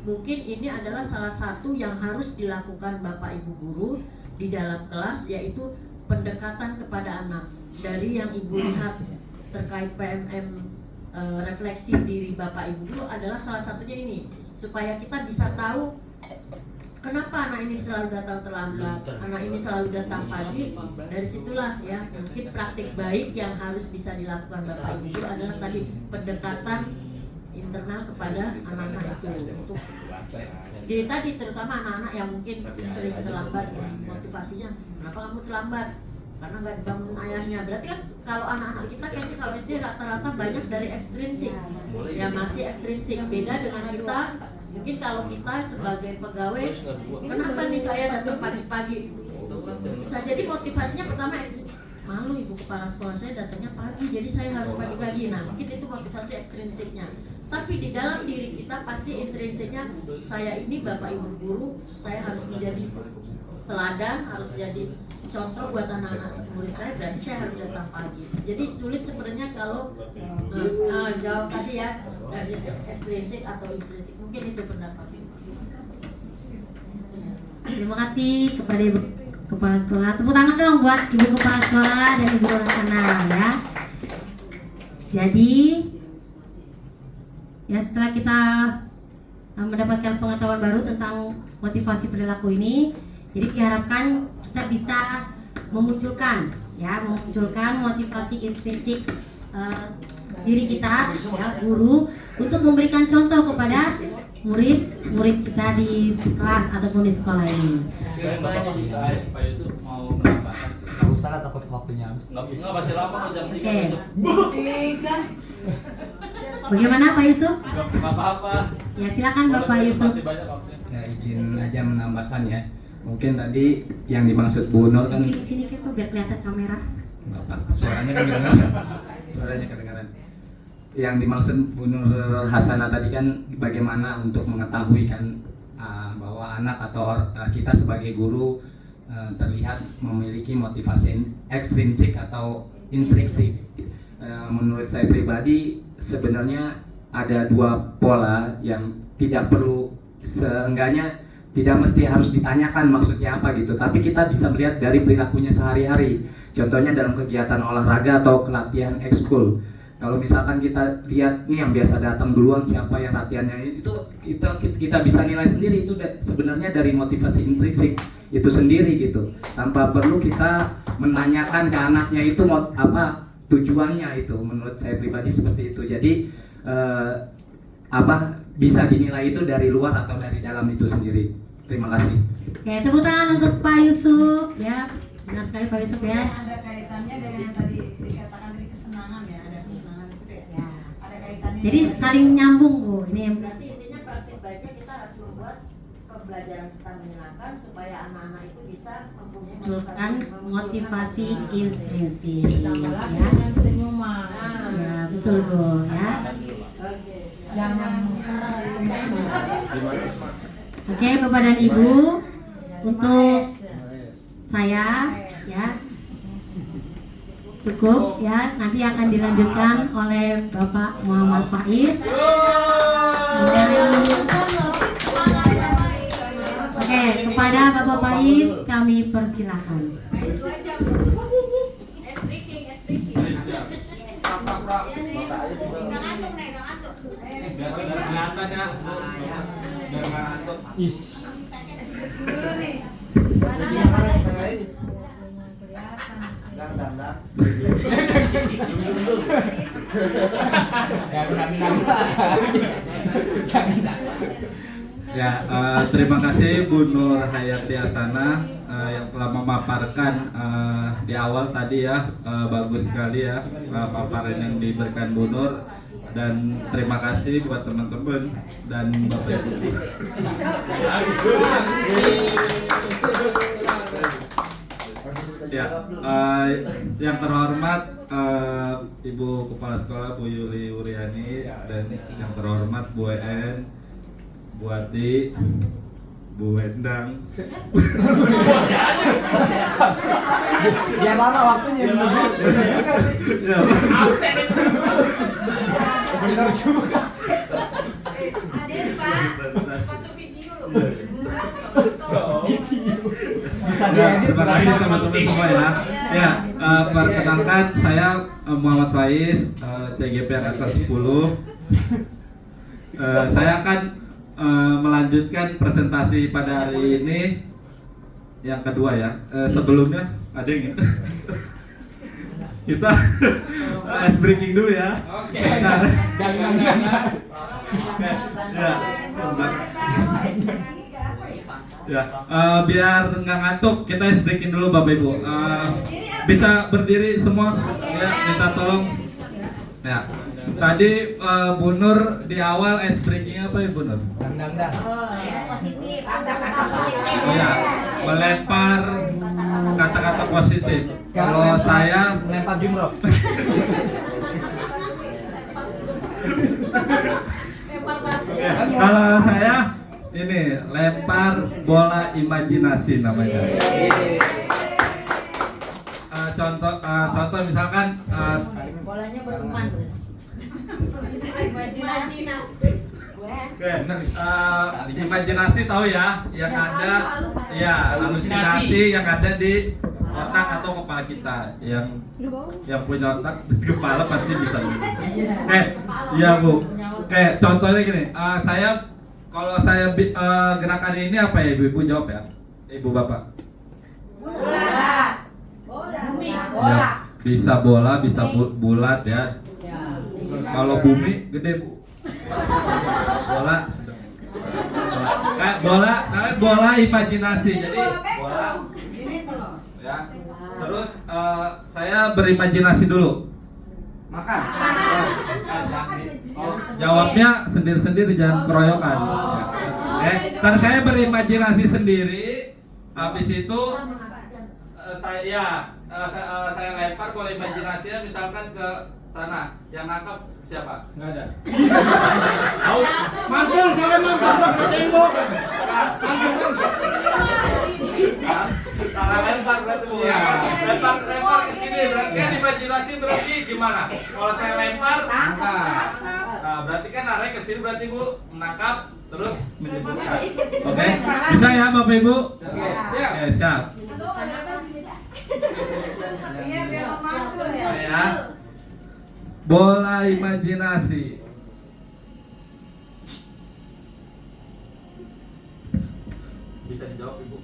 mungkin ini adalah salah satu yang harus dilakukan Bapak Ibu guru di dalam kelas, yaitu pendekatan kepada anak. Dari yang Ibu lihat terkait PMM refleksi diri Bapak Ibu guru adalah salah satunya ini, supaya kita bisa tahu kenapa anak ini selalu datang terlambat, anak ini selalu datang pagi. Dari situlah ya mungkin praktik baik yang harus bisa dilakukan Bapak Ibu guru adalah tadi pendekatan internal kepada anak-anak itu. Untuk jadi tadi terutama anak-anak yang mungkin sering terlambat, motivasinya kenapa kamu terlambat? Karena nggak dibangun ayahnya. Berarti kan kalau anak-anak kita kayaknya kalau SD rata-rata banyak dari ekstrinsik, ya masih ekstrinsik. Beda dengan kita, mungkin kalau kita sebagai pegawai, kenapa nih saya datang pagi-pagi? Bisa jadi motivasinya pertama ekstrinsik, malu ibu kepala sekolah saya datangnya pagi, jadi saya harus pagi-pagi. Nah mungkin itu motivasi ekstrinsiknya. Tapi di dalam diri kita pasti intrinsiknya, saya ini Bapak Ibu guru, saya harus menjadi teladan, harus menjadi contoh buat anak-anak murid saya, berarti saya harus datang pagi. Jadi sulit sebenarnya kalau jawab tadi ya dari ekstrinsik atau intrinsik. Mungkin itu pendapat. Terima kasih kepada Ibu Kepala Sekolah. Tepuk tangan dong buat Ibu Kepala Sekolah dan Ibu Nur Hasanah ya. Jadi ya setelah kita mendapatkan pengetahuan baru tentang motivasi perilaku ini, jadi diharapkan kita bisa memunculkan motivasi intrinsik diri kita ya guru untuk memberikan contoh kepada murid-murid kita di kelas ataupun di sekolah ini. Pak Yusuf mau menambahkan. Nggak usah lah, takut waktunya habis. Nggak masih lama kok, jam 3. Oke. Bagaimana Pak Yusuf? Nggak apa-apa. Ya silakan Bapak Yusuf. Masih banyak waktunya. Ya, izin aja menambahkan ya. Mungkin tadi yang dimaksud Bu Nur kan Mungkin sini kan biar kelihatan kamera. nggak apa, suaranya kan kedengaran. Suaranya kedengaran. Yang dimaksud Bu Nur Hasanah tadi kan bagaimana untuk mengetahui kan bahwa anak atau kita sebagai guru terlihat memiliki motivasi ekstrinsik atau intrinsik. Menurut saya pribadi sebenarnya ada 2 pola yang tidak perlu, seenggaknya tidak mesti harus ditanyakan maksudnya apa gitu, tapi kita bisa melihat dari perilakunya sehari-hari. Contohnya dalam kegiatan olahraga atau pelatihan ekskul. Kalau misalkan kita lihat nih yang biasa datang duluan siapa yang latihannya, itu kita bisa nilai sendiri itu sebenarnya dari motivasi intrinsik itu sendiri gitu, tanpa perlu kita menanyakan ke anaknya itu apa tujuannya. Itu menurut saya pribadi seperti itu. Jadi bisa dinilai itu dari luar atau dari dalam itu sendiri. Terima kasih. Oke, tepuk tangan untuk Pak Yusuf ya. Benar sekali Pak Yusuf ya. Ada kaitannya dengan yang tadi dikatakan dari kesenangan ya, ada kesenangan di situ ya. Ada kaitannya. Jadi saling nyambung Bu. Ini Berarti intinya praktik baiknya kita harus membuat pembelajaran kita menyenangkan supaya anak-anak itu bisa mempunyai munculkan motivasi intrinsik Tambah lagi ya. dengan senyuman. Ya, betul Bu ya. Oke. Jangan Oke, Bapak dan Ibu, untuk saya ya cukup ya. Nanti akan dilanjutkan oleh Bapak Muhammad Faiz. Oke, kepada Bapak Faiz kami persilakan. Kelihatan ya. Biar nggak ngantuk. Ya, terima kasih Bu Nur Hayati Hasanah yang telah memaparkan di awal tadi ya, bagus sekali ya paparan yang diberikan Bu Nur, dan terima kasih buat teman-teman dan Bapak Ibu. Ya, yang terhormat Ibu Kepala Sekolah Bu Yuli Wuryani, dan yang terhormat Bu En, Bu Ati, Bu Endang. Ya mana waktunya? Ya. Benar juga. Ya, terima kasih teman-teman semua ya. Ya, perkenalkan saya Muhammad Faiz, CGP Angkatan 10. Saya akan melanjutkan presentasi pada hari ini yang kedua ya. Sebelumnya ada yang ingin kita ice breaking dulu ya. Oke. Ya, biar nggak ngantuk kita ice breaking dulu Bapak Ibu. Bisa berdiri semua ya, minta tolong. Ya. Tadi Bu Nur di awal ice breaking apa ya Bu Nur? Oh ya, melempar kata-kata positif. Kalau saya melempar jumroh. Ya, kalau saya ini lempar bola imajinasi namanya. Contoh misalkan Bolanya berteman. imajinasi tahu ya, yang ada ya halusinasi yang ada di otak atau kepala kita. Yang punya otak dan kepala pasti bisa. Iya Bu. Contohnya gini, kalau saya gerakan ini apa ya Ibu jawab ya, Ibu Bapak. Bola. Ya, bisa bola, bisa bulat ya. Kalau bumi gede Bu. Bola sedang. Bola namanya bola imajinasi. Jadi bola ya. Terus saya berimajinasi dulu. Makan. Jawabnya sendiri-sendiri, jangan keroyokan. Ntar saya berimajinasi sendiri. Habis itu saya lempar bola imajinasinya misalkan ke sana. Yang nangkap siapa? Nggak ada. Mantul, saya mantul ke tembok. Salah lempar berarti Bu. Lempar ke sini berarti kan imajinasi berarti gimana? Kalau saya lempar, nah, berarti kan arahnya ke sini berarti Bu menangkap terus menyebutkan. Oke, bisa ya Bapak Ibu? Siap. Oke, siap. Ya. Bola imajinasi. Bisa dijawab Ibu?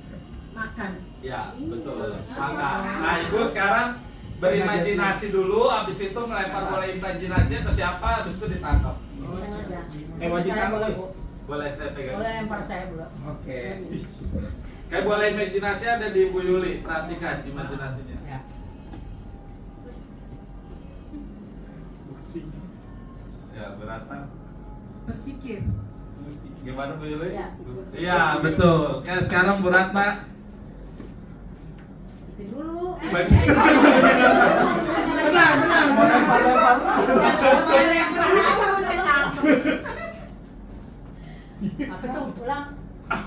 Makan. Ya, betul. Makan. Nah, Ibu sekarang berimajinasi dulu, habis itu melempar bola imajinasinya ke siapa, habis itu ditangkap. Wajib kamu Bu. Boleh saya pegang? Boleh lempar saya dulu. Oke. Kayak bola imajinasi ada di Ibu Yuli, perhatikan imajinasinya. Ya. Ya, beratan. Berpikir. Gimana Bu Yuli? Ya. Iya, betul. Kayak sekarang Bu Ratna. Itu dulu. Tenang. Apa tuh?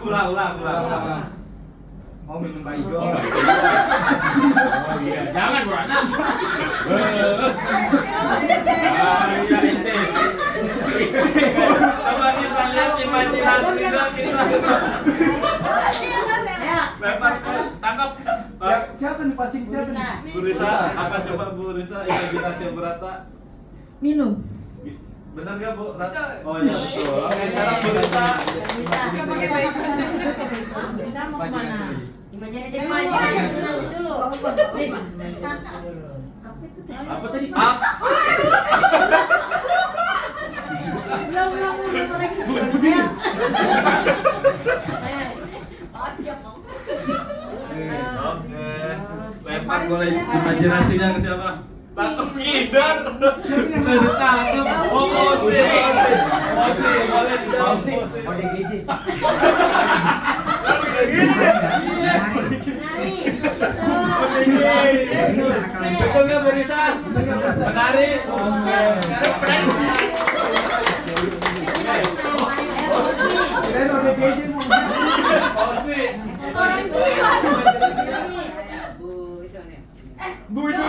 Ulang. Mau minum Baido. Oh iya, jangan Bu Ratna. Iya ente. Coba kita lihat imajinasinya kita. Lempar ke tangkap. Ya, siapa nih passing siapa nih? Bu Risa, akan coba Bu Risa imajinasi yang berata. Minum. Benar nggak Bu? Oh iya betul. Oke, sekarang Bu Risa. Bisa mau kemana? Imajinasi dulu. Apa tadi? Ulang lagi. Oke. Lempar bola imajinasinya ke siapa? Tangkap Kidan. Udah ditangkap. Oh, Posti. Boleh dijawab. ODGJ. Betul nggak Bu Risa? Menari. Kirain ODGJ mau. Posti. Bu itu.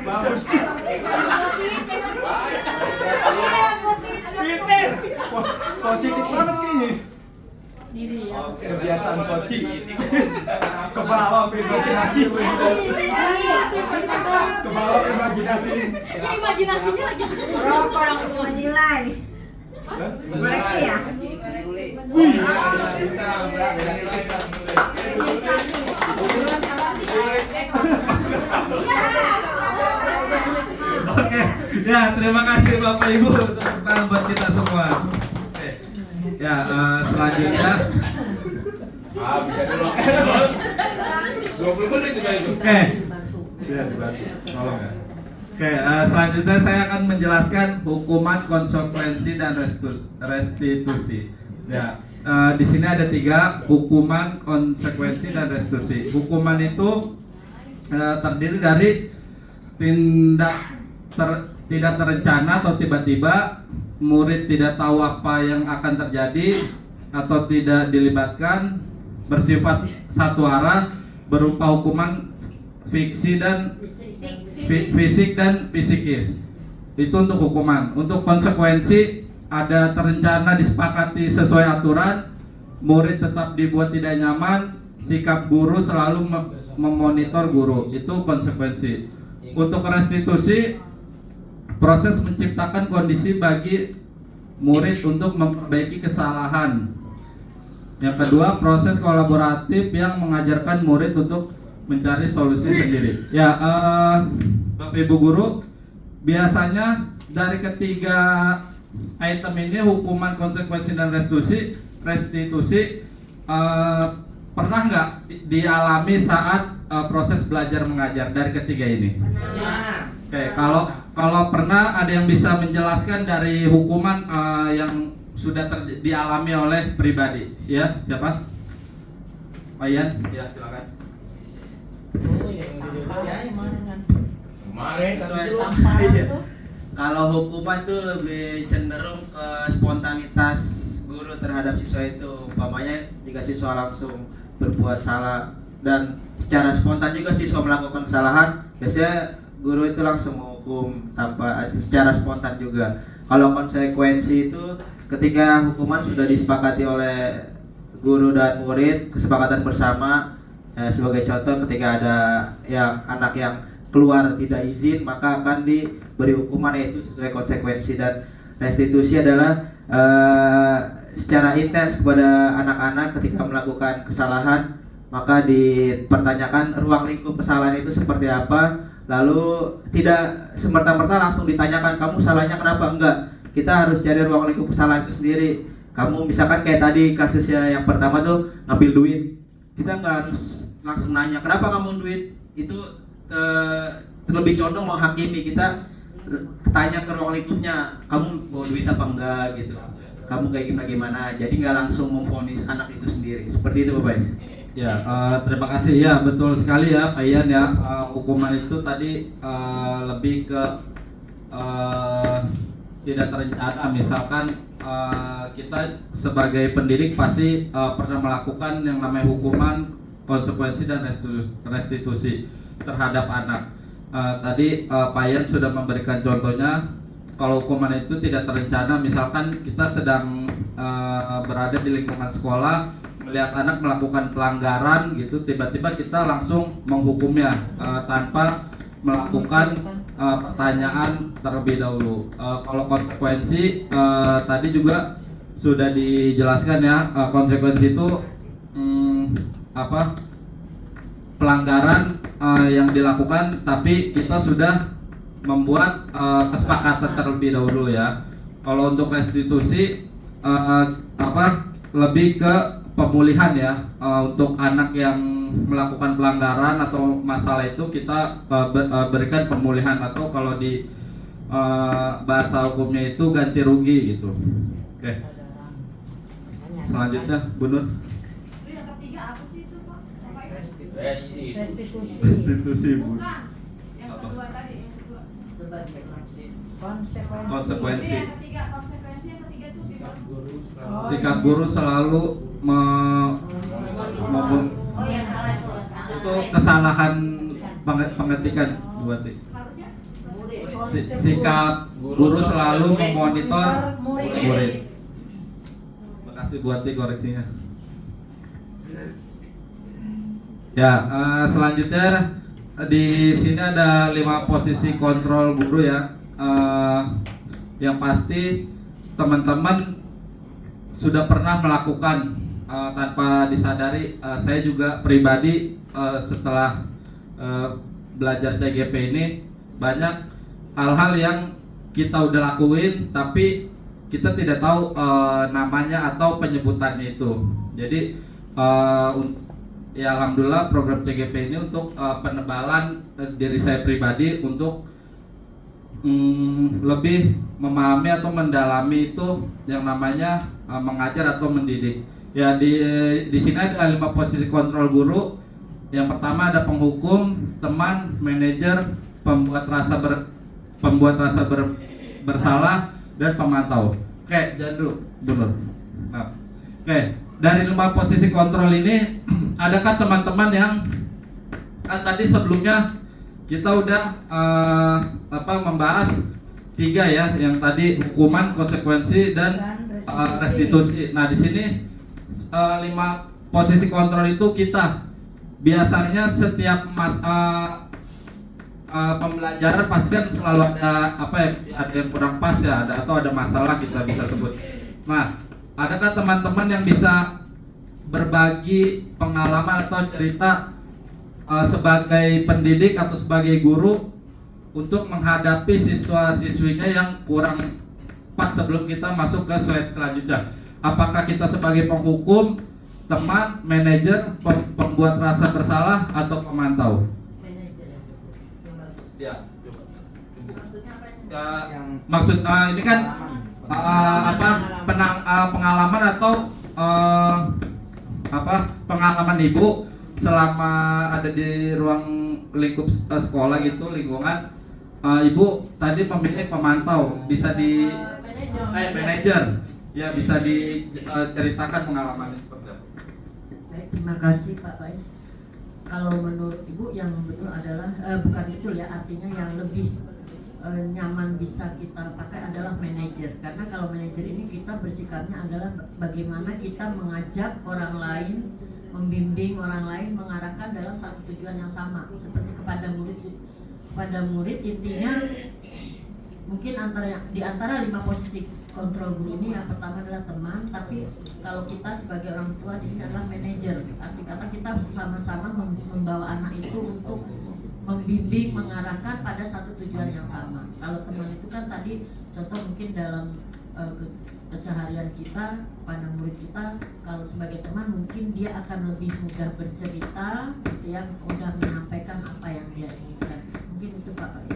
Bagus. Pinter. Positif banget ini. Kebiasaan positif. Ke bawah imajinasi. Ke bawah imajinasi. Ya imajinasinya lagi. Berapa orang itu menilai? Koleksi ya? Oke, ya terima kasih Bapak Ibu untuk tangan buat kita semua. Oke. Ya, selanjutnya. Bisa dulu. 20 menit juga itu. Oke. Ya, dibantu. Tolong ya. Oke, selanjutnya saya akan menjelaskan hukuman, konsekuensi, dan restitusi. Ya, di sini ada 3, hukuman, konsekuensi, dan restitusi. Hukuman itu terdiri dari tindak tidak terencana atau tiba-tiba, murid tidak tahu apa yang akan terjadi atau tidak dilibatkan, bersifat satu arah, berupa hukuman fisik dan psikis. Itu untuk hukuman. Untuk konsekuensi ada terencana, disepakati sesuai aturan, murid tetap dibuat tidak nyaman, sikap guru selalu memonitor guru. Itu konsekuensi. Untuk restitusi, proses menciptakan kondisi bagi murid untuk memperbaiki kesalahan. Yang kedua, proses kolaboratif yang mengajarkan murid untuk mencari solusi sendiri. Ya, Bapak Ibu Guru, biasanya dari ketiga item ini, hukuman, konsekuensi, dan restitusi pernah nggak dialami saat proses belajar mengajar dari ketiga ini? Oke, kalau pernah, ada yang bisa menjelaskan dari hukuman yang sudah dialami oleh pribadi? Ya, siapa? Pak Ian, ya silakan. Kemarin Sesuai sampah iya. Kalau hukuman tuh lebih cenderung ke spontanitas guru terhadap siswa itu. Umpamanya jika siswa langsung berbuat salah dan secara spontan juga siswa melakukan kesalahan, biasanya guru itu langsung menghukum tanpa secara spontan juga. Kalau konsekuensi itu ketika hukuman sudah disepakati oleh guru dan murid, kesepakatan bersama. Sebagai contoh, ketika ada anak yang keluar tidak izin, maka akan diberi hukuman, yaitu sesuai konsekuensi. Dan restitusi adalah secara intens kepada anak-anak ketika melakukan kesalahan, maka dipertanyakan ruang lingkup kesalahan itu seperti apa. Lalu tidak semerta-merta langsung ditanyakan kamu salahnya kenapa, enggak. Kita harus cari ruang lingkup kesalahan itu sendiri. Kamu misalkan kayak tadi kasusnya yang pertama tuh ngambil duit, kita nggak harus langsung nanya kenapa kamu duit itu, terlebih condong menghakimi. Kita tanya ke ruang lingkupnya, kamu bawa duit apa enggak gitu, kamu kayak gimana. Jadi nggak langsung memvonis anak itu sendiri. Seperti itu Bapak. Ya, terima kasih. Ya, betul sekali ya Pak Ian ya. Hukuman itu tadi lebih ke tidak terencana. Misalkan kita sebagai pendidik pasti pernah melakukan yang namanya hukuman, konsekuensi, dan restitusi terhadap anak. Tadi Pak Ian sudah memberikan contohnya. Kalau hukuman itu tidak terencana, misalkan kita sedang berada di lingkungan sekolah, melihat anak melakukan pelanggaran gitu, tiba-tiba kita langsung menghukumnya tanpa melakukan pertanyaan terlebih dahulu. Kalau konsekuensi tadi juga sudah dijelaskan ya, konsekuensi itu pelanggaran yang dilakukan, tapi kita sudah membuat kesepakatan terlebih dahulu ya. Kalau untuk restitusi lebih ke pemulihan ya, untuk anak yang melakukan pelanggaran atau masalah itu kita berikan pemulihan, atau kalau di bahasa hukumnya itu ganti rugi gitu. Oke. Selanjutnya Bu Nur. Restitusi Bu. Yang kedua tadi, yang kedua. Konsekuensi. Yang ketiga konsekuensi, yang ketiga itu Sikap guru selalu itu kesalahan pengetikan buat sikap guru selalu memonitor murid. Terima kasih Buati koreksinya. Ya, selanjutnya di sini ada 5 posisi kontrol guru ya. Yang pasti teman-teman sudah pernah melakukan tanpa disadari. Saya juga pribadi setelah belajar CGP ini banyak hal-hal yang kita udah lakuin tapi kita tidak tahu namanya atau penyebutannya itu. Jadi ya alhamdulillah program CGP ini untuk penebalan diri saya pribadi untuk lebih memahami atau mendalami itu yang namanya mengajar atau mendidik. Ya di sini ada 5 posisi kontrol guru. Yang pertama ada penghukum, teman, manajer, pembuat rasa bersalah, dan pemantau. Oke, jangan dulu, Bu Nur. Nah, oke, dari 5 posisi kontrol ini, adakah teman-teman yang tadi sebelumnya kita udah membahas 3 ya, yang tadi hukuman, konsekuensi, dan restitusi. Nah, di sini 5 posisi kontrol itu kita biasanya setiap pembelajaran pasti kan selalu ada ada yang kurang pas ya, atau ada masalah kita bisa sebut. Nah, adakah teman-teman yang bisa berbagi pengalaman atau cerita sebagai pendidik atau sebagai guru untuk menghadapi siswa-siswinya yang kurang pas sebelum kita masuk ke slide selanjutnya? Apakah kita sebagai penghukum, teman, manajer, pembuat rasa bersalah, atau pemantau? Ya, coba. Maksud ini kan pengalaman atau pengalaman ibu selama ada di ruang lingkup sekolah gitu, lingkungan. Ibu tadi memilih pemantau, bisa di manajer. Ya, bisa diceritakan pengalamannya seperti apa? Baik, terima kasih Pak Faiz. Kalau menurut Ibu yang betul adalah bukan betul ya, artinya yang lebih nyaman bisa kita pakai adalah manajer. Karena kalau manajer ini kita bersikapnya adalah bagaimana kita mengajak orang lain, membimbing orang lain, mengarahkan dalam satu tujuan yang sama. Seperti kepada murid intinya mungkin di antara 5 posisi kontrol guru ini yang pertama adalah teman, tapi kalau kita sebagai orang tua di sini adalah manajer. Arti kata kita sama-sama membawa anak itu untuk membimbing, mengarahkan pada satu tujuan yang sama. Kalau teman itu kan tadi contoh mungkin dalam keseharian kita pada murid kita, kalau sebagai teman mungkin dia akan lebih mudah bercerita, gitu ya, mudah menyampaikan apa yang dia inginkan. Mungkin itu Pak Faiz.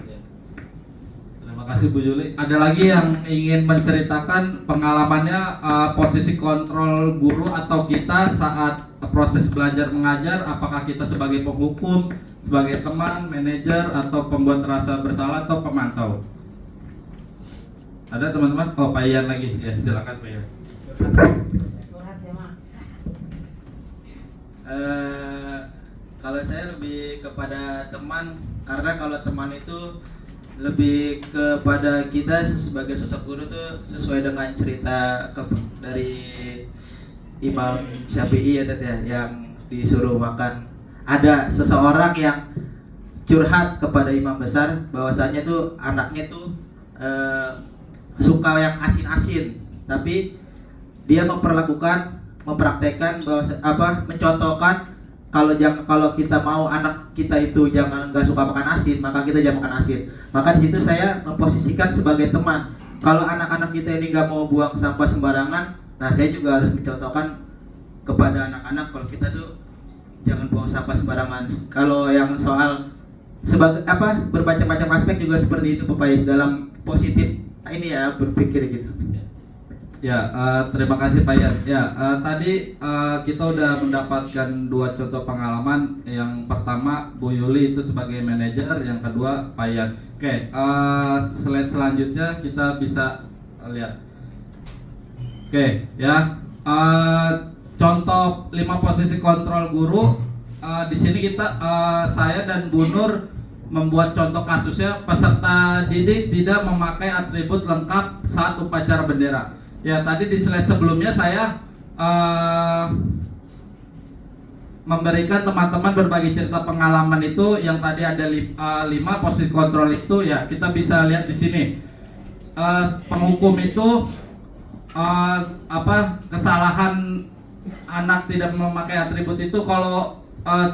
Terima kasih Bu Juli. Ada lagi yang ingin menceritakan pengalamannya posisi kontrol guru atau kita saat proses belajar mengajar, apakah kita sebagai penghukum, sebagai teman, manajer, atau pembuat rasa bersalah, atau pemantau? Ada teman-teman? Oh, Pak Ian lagi. Ya, silakan Pak Ian. Kalau saya lebih kepada teman, karena kalau teman itu lebih kepada kita sebagai sosok guru tuh sesuai dengan cerita dari Imam Syafi'i ya Tet ya, yang disuruh makan. Ada seseorang yang curhat kepada imam besar bahwasanya tuh anaknya tuh suka yang asin-asin, tapi dia mempraktekkan bahwa mencontohkan kalau kita mau anak kita itu nggak suka makan asin, maka kita jangan makan asin. Maka di situ saya memposisikan sebagai teman. Kalau anak-anak kita ini nggak mau buang sampah sembarangan, nah saya juga harus mencontohkan kepada anak-anak kalau kita tuh jangan buang sampah sembarangan. Kalau yang soal bermacam-macam aspek juga seperti itu Pak Faiz, dalam positif ini ya, berpikir gitu. Ya, terima kasih Pak Ian. Ya, tadi kita udah mendapatkan 2 contoh pengalaman. Yang pertama Bu Yuli itu sebagai manajer, yang kedua Pak Ian. Oke, slide selanjutnya kita bisa lihat. Oke, ya. Contoh 5 posisi kontrol guru. Di sini saya dan Bu Nur membuat contoh kasusnya. Peserta didik tidak memakai atribut lengkap saat upacara bendera. Ya, tadi di slide sebelumnya saya memberikan teman-teman berbagi cerita pengalaman itu, yang tadi ada 5 posisi kontrol itu ya, kita bisa lihat di sini. Penghukum itu kesalahan anak tidak memakai atribut itu, kalau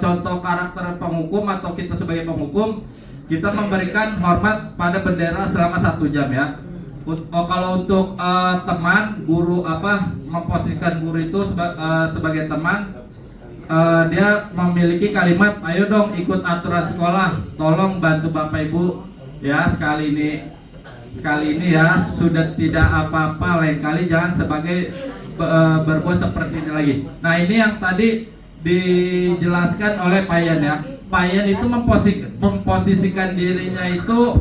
contoh karakter penghukum atau kita sebagai penghukum, kita memberikan hormat pada bendera selama 1 jam ya. Kalau untuk teman, guru memposisikan guru itu sebagai teman, dia memiliki kalimat, ayo dong ikut aturan sekolah, tolong bantu Bapak Ibu ya, sekali ini ya, sudah tidak apa-apa, lain kali jangan berbuat seperti ini lagi. Nah, ini yang tadi dijelaskan oleh Pak Ian ya. Pak Ian itu memposisikan dirinya itu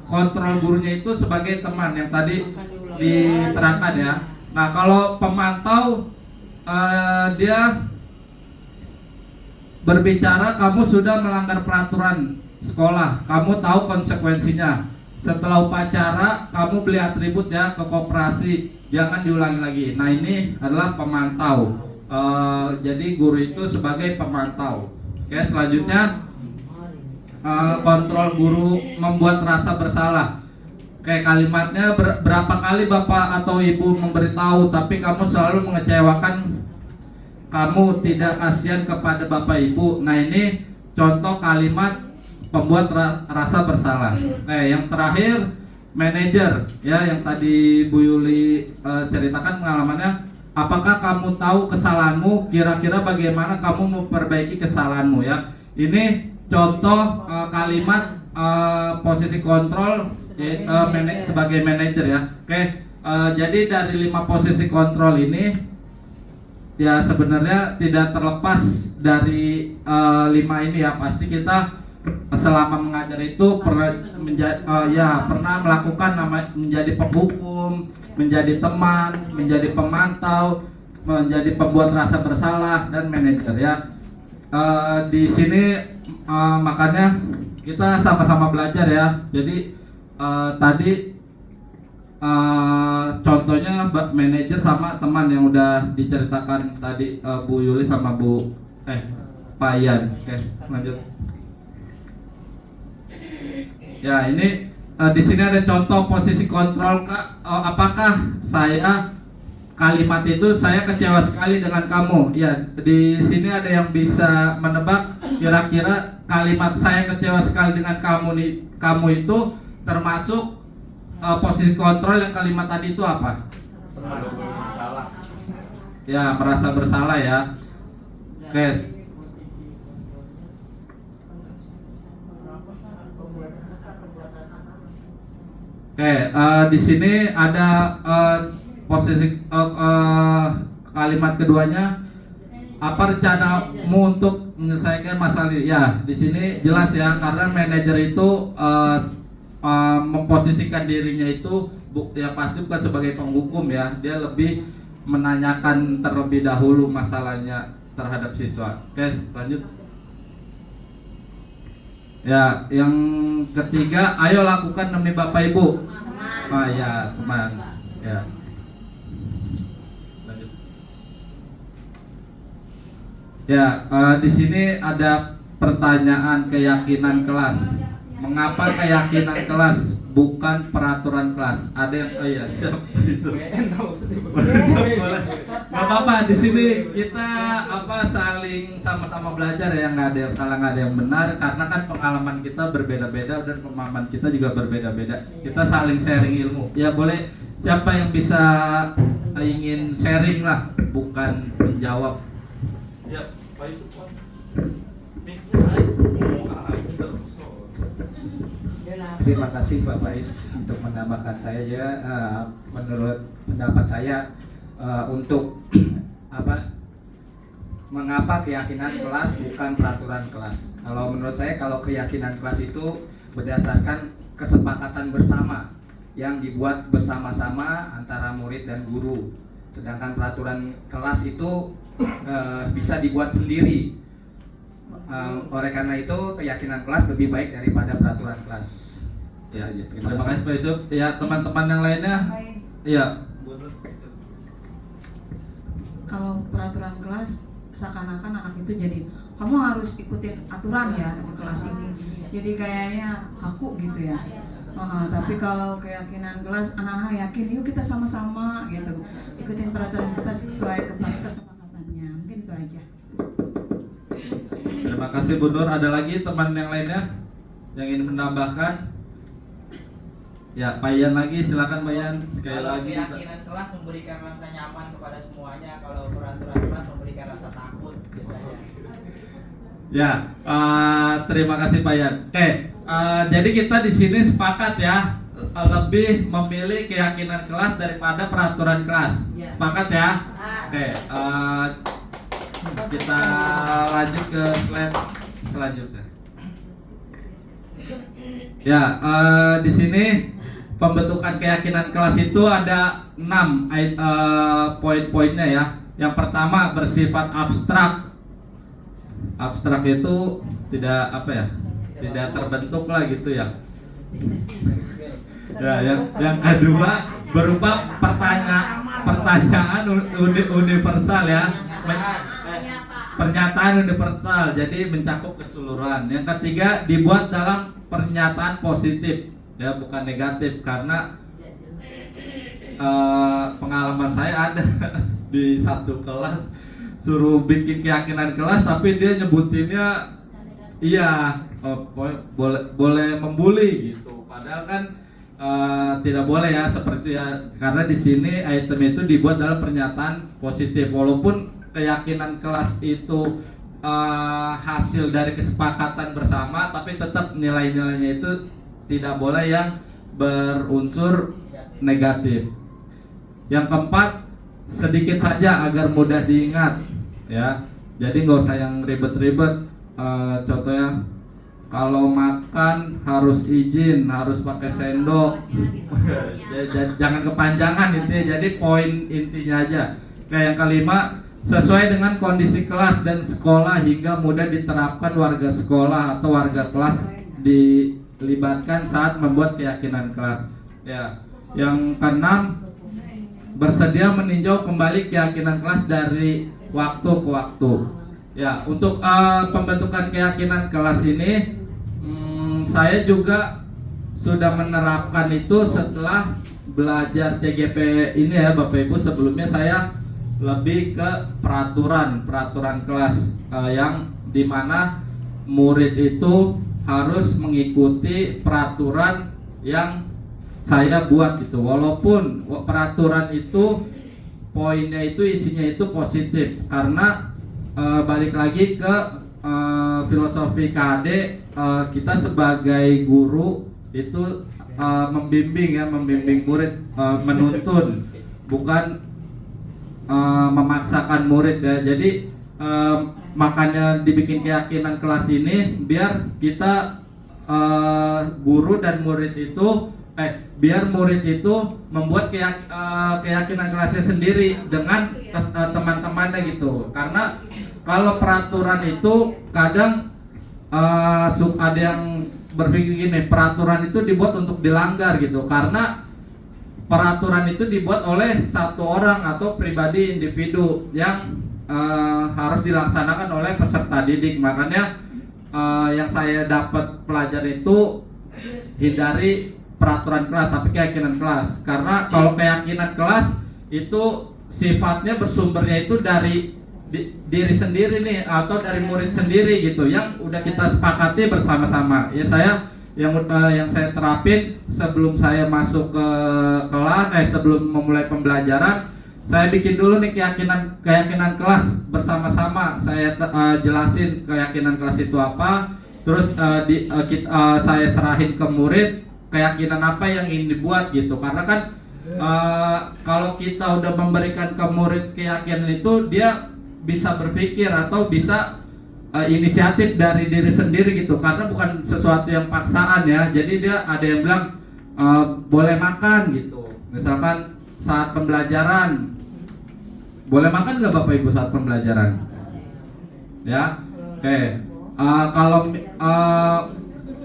kontrol gurunya itu sebagai teman yang tadi diterangkan ya. Nah, kalau pemantau dia berbicara, kamu sudah melanggar peraturan sekolah, kamu tahu konsekuensinya. Setelah upacara kamu beli atribut ya ke koperasi, jangan diulangi lagi. Nah, ini adalah pemantau. Jadi guru itu sebagai pemantau. Oke, selanjutnya kontrol guru membuat rasa bersalah. Kayak kalimatnya berapa kali bapak atau ibu memberitahu tapi kamu selalu mengecewakan, kamu tidak kasihan kepada bapak ibu. Nah ini contoh kalimat pembuat rasa bersalah. Yang terakhir manajer ya, yang tadi Bu Yuli ceritakan pengalamannya. Apakah kamu tahu kesalahanmu? Kira-kira bagaimana kamu memperbaiki kesalahanmu ya? Ini contoh kalimat posisi kontrol sebagai manajer ya. Jadi dari 5 posisi kontrol ini ya sebenarnya tidak terlepas dari 5 ini ya. Pasti kita selama mengajar itu pernah melakukan menjadi penghukum, menjadi teman, menjadi pemantau, menjadi pembuat rasa bersalah dan manajer ya. Di sini makanya kita sama-sama belajar ya. Jadi tadi contohnya manajer sama teman yang udah diceritakan tadi Bu Yuli sama Pak Ian. Oke, lanjut. Ya ini di sini ada contoh posisi kontrol Kak. Apakah saya kalimat itu saya kecewa sekali dengan kamu? Ya di sini ada yang bisa menebak kira-kira kalimat saya kecewa sekali dengan kamu itu termasuk posisi kontrol yang kalimat tadi itu apa? Ya merasa bersalah ya. Oke. Di sini ada posisi kalimat keduanya. Apa rencanamu untuk menyelesaikan masalah ini? Ya, di sini jelas ya, karena manajer itu memposisikan dirinya itu ya pasti bukan sebagai penghukum ya. Dia lebih menanyakan terlebih dahulu masalahnya terhadap siswa. Oke, lanjut. Ya, yang ketiga, ayo lakukan demi Bapak Ibu. Ya, teman. Ya. Lanjut. Ya, di sini ada pertanyaan keyakinan kelas. Mengapa keyakinan kelas bukan peraturan kelas? Ada yang iya, siap. Gak apa-apa, di sini kita saling sama-sama belajar ya, nggak ada yang salah, nggak ada yang benar, karena kan pengalaman kita berbeda-beda dan pemahaman kita juga berbeda-beda. Kita saling sharing ilmu. Ya boleh, siapa yang bisa ingin sharing lah, bukan menjawab. Ya, baik. Terima kasih Pak Faiz untuk menambahkan saya ya. Menurut pendapat saya untuk mengapa keyakinan kelas bukan peraturan kelas. Kalau menurut saya, kalau keyakinan kelas itu berdasarkan kesepakatan bersama yang dibuat bersama-sama antara murid dan guru. Sedangkan peraturan kelas itu bisa dibuat sendiri. Oleh karena itu keyakinan kelas lebih baik daripada peraturan kelas. Ya, terima kasih Pak Yusuf. Ya, teman-teman yang lainnya. Ya. Kalau peraturan kelas seakan-akan anak itu jadi kamu harus ikutin aturan ya di kelas ini. Jadi kayaknya aku gitu ya. Tapi kalau keyakinan kelas, anak-anak yakin, yuk kita sama-sama gitu. Ikutin peraturan kita sesuai kesepakatannya. Mungkin itu aja. Terima kasih Bu Nur. Ada lagi teman yang lainnya yang ingin menambahkan? Ya, Pak Ian lagi, silakan Pak Ian sekali kalau lagi. Keyakinan kelas memberikan rasa nyaman kepada semuanya, kalau peraturan kelas memberikan rasa takut biasanya. Ya, terima kasih Pak Ian. Oke, jadi kita di sini sepakat ya, lebih memilih keyakinan kelas daripada peraturan kelas. Sepakat ya? Oke, kita lanjut ke slide selanjutnya. Ya, di sini pembentukan keyakinan kelas itu ada 6 poin-poinnya ya. Yang pertama bersifat abstrak. Abstrak itu tidak tidak terbentuk lah gitu ya. Ya, yang kedua berupa pertanyaan universal ya. pernyataan universal, jadi mencakup keseluruhan. Yang ketiga, dibuat dalam pernyataan positif, ya bukan negatif, karena pengalaman saya ada di satu kelas suruh bikin keyakinan kelas, tapi dia nyebutinnya boleh membuli gitu, padahal kan tidak boleh ya seperti ya, karena di sini item itu dibuat dalam pernyataan positif, walaupun keyakinan kelas itu hasil dari kesepakatan bersama, tapi tetap nilai-nilainya itu tidak boleh yang berunsur negatif. Yang keempat, sedikit saja agar mudah diingat, ya. Jadi nggak usah yang ribet-ribet. Contohnya, kalau makan harus izin, harus pakai sendok. Jangan kepanjangan intinya. Jadi poin intinya aja. Kayak yang kelima, sesuai dengan kondisi kelas dan sekolah hingga mudah diterapkan warga sekolah atau warga kelas dilibatkan saat membuat keyakinan kelas. Ya. Yang keenam, bersedia meninjau kembali keyakinan kelas dari waktu ke waktu. Ya, untuk pembentukan keyakinan kelas ini, saya juga sudah menerapkan itu setelah belajar CGP ini ya Bapak Ibu. Sebelumnya saya lebih ke peraturan kelas yang dimana murid itu harus mengikuti peraturan yang saya buat gitu, walaupun peraturan itu poinnya itu isinya itu positif, karena balik lagi ke filosofi KD, kita sebagai guru itu membimbing murid, menuntun, bukan memaksakan murid ya. Jadi makanya dibikin keyakinan kelas ini biar kita guru dan murid itu biar murid itu membuat keyakinan kelasnya sendiri dengan teman-temannya gitu. Karena kalau peraturan itu kadang ada yang berpikir gini, peraturan itu dibuat untuk dilanggar gitu, karena peraturan itu dibuat oleh satu orang atau pribadi individu yang harus dilaksanakan oleh peserta didik. Makanya yang saya dapat pelajari itu hindari peraturan kelas tapi keyakinan kelas, karena kalau keyakinan kelas itu sifatnya bersumbernya itu dari diri sendiri nih, atau dari murid sendiri gitu, yang udah kita sepakati bersama-sama. Ya saya yang saya terapin sebelum saya masuk ke kelas, sebelum memulai pembelajaran, saya bikin dulu nih keyakinan kelas bersama-sama. Saya jelasin keyakinan kelas itu apa, terus saya serahin ke murid keyakinan apa yang ingin dibuat gitu. Karena kan kalau kita udah memberikan ke murid keyakinan itu, dia bisa berpikir atau bisa inisiatif dari diri sendiri gitu, karena bukan sesuatu yang paksaan ya. Jadi dia ada yang bilang boleh makan gitu, misalkan saat pembelajaran, boleh makan nggak Bapak Ibu saat pembelajaran? Ya, oke.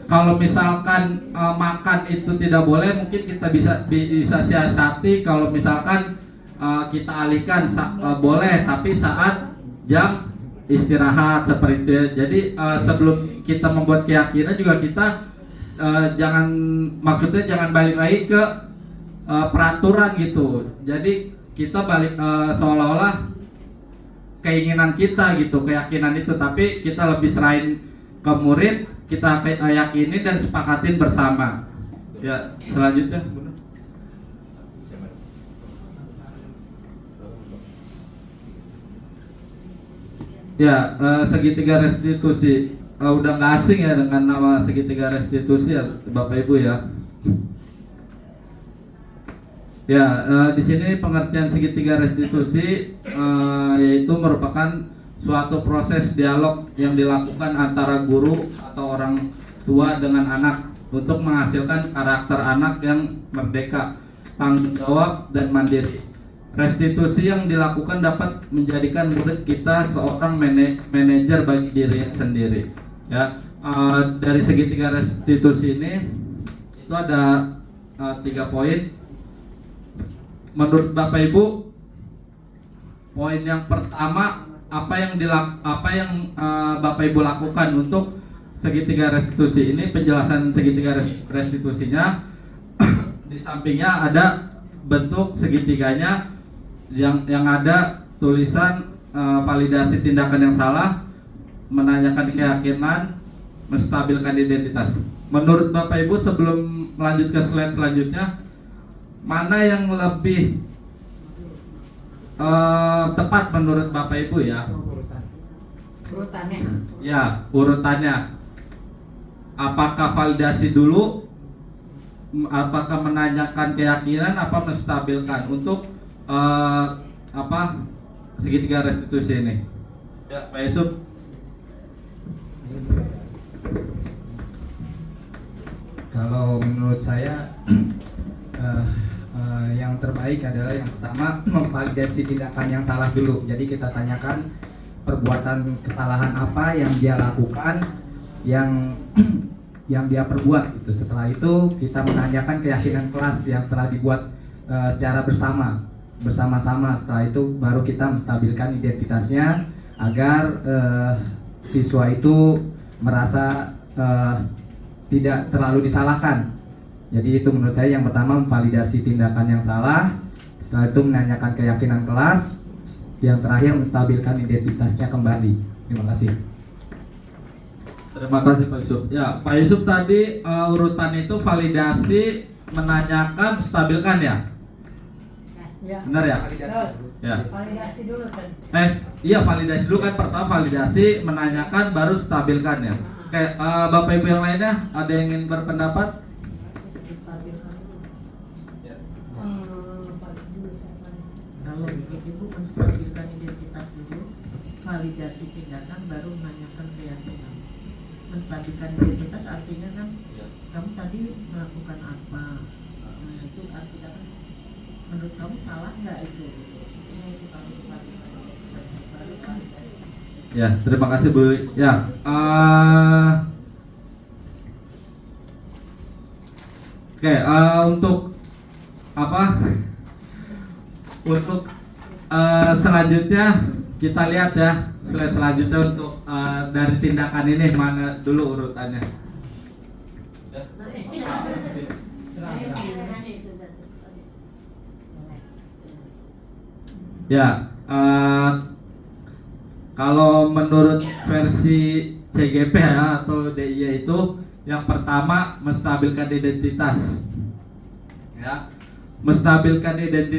Kalau misalkan makan itu tidak boleh, mungkin kita bisa siasati. Kalau misalkan kita alihkan boleh, tapi saat jam istirahat seperti itu. Jadi sebelum kita membuat keyakinan juga kita jangan balik lagi ke peraturan gitu. Jadi kita balik seolah-olah keinginan kita gitu, keyakinan itu, tapi kita lebih serahin ke murid, kita yakini dan sepakatin bersama. Ya, selanjutnya. Ya, segitiga restitusi. Udah nggak asing ya dengan nama segitiga restitusi ya Bapak Ibu ya. Ya, di sini pengertian segitiga restitusi yaitu merupakan suatu proses dialog yang dilakukan antara guru atau orang tua dengan anak untuk menghasilkan karakter anak yang merdeka, tanggung jawab, dan mandiri. Restitusi yang dilakukan dapat menjadikan murid kita seorang manajer bagi diri sendiri. Ya, dari segitiga restitusi ini itu ada 3 poin. Menurut Bapak Ibu, poin yang pertama apa yang Bapak Ibu lakukan untuk segitiga restitusi ini. Penjelasan segitiga restitusinya di sampingnya ada bentuk segitiganya yang ada tulisan validasi tindakan yang salah, menanyakan keyakinan, menstabilkan identitas. Menurut Bapak Ibu, sebelum melanjut ke slide selanjutnya, mana yang lebih tepat menurut Bapak Ibu ya? Urutannya. Ya, urutannya. Apakah validasi dulu? Apakah menanyakan keyakinan? Apa menstabilkan untuk segitiga restitusi ini? Ya, Pak Yusuf. Kalau menurut saya yang terbaik adalah yang pertama memvalidasi tindakan yang salah dulu. Jadi kita tanyakan perbuatan kesalahan apa yang dia lakukan, yang dia perbuat gitu. Setelah itu kita menanyakan keyakinan kelas yang telah dibuat secara bersama-sama. Setelah itu baru kita menstabilkan identitasnya agar siswa itu merasa tidak terlalu disalahkan. Jadi itu menurut saya yang pertama, memvalidasi tindakan yang salah. Setelah itu menanyakan keyakinan kelas. Yang terakhir menstabilkan identitasnya kembali. Terima kasih. Terima kasih Pak Yusuf. Ya, Pak Yusuf tadi urutan itu validasi, menanyakan, stabilkan ya? Ya. Benar ya? Ya. Validasi dulu kan. Iya, validasi dulu kan, pertama validasi, menanyakan, baru stabilkan ya. Kayak Bapak Ibu yang lainnya ada yang ingin berpendapat? Kalau menurut Ibu menstabilkan identitas dulu, validasi tindakan, baru menanyakan keyakinan. Menstabilkan identitas artinya kan kamu tadi melakukan apa, itu artinya kan menurut kamu salah nggak itu? Intinya itu kalau menstabilkan baru validasi. Ya, terima kasih Bu. Ya, oke, untuk apa? Untuk selanjutnya kita lihat ya, slide selanjutnya untuk dari tindakan ini mana dulu urutannya. Ya, kalau menurut versi CGP ya, atau DIY itu yang pertama menstabilkan identitas. Ya, menstabilkan identitas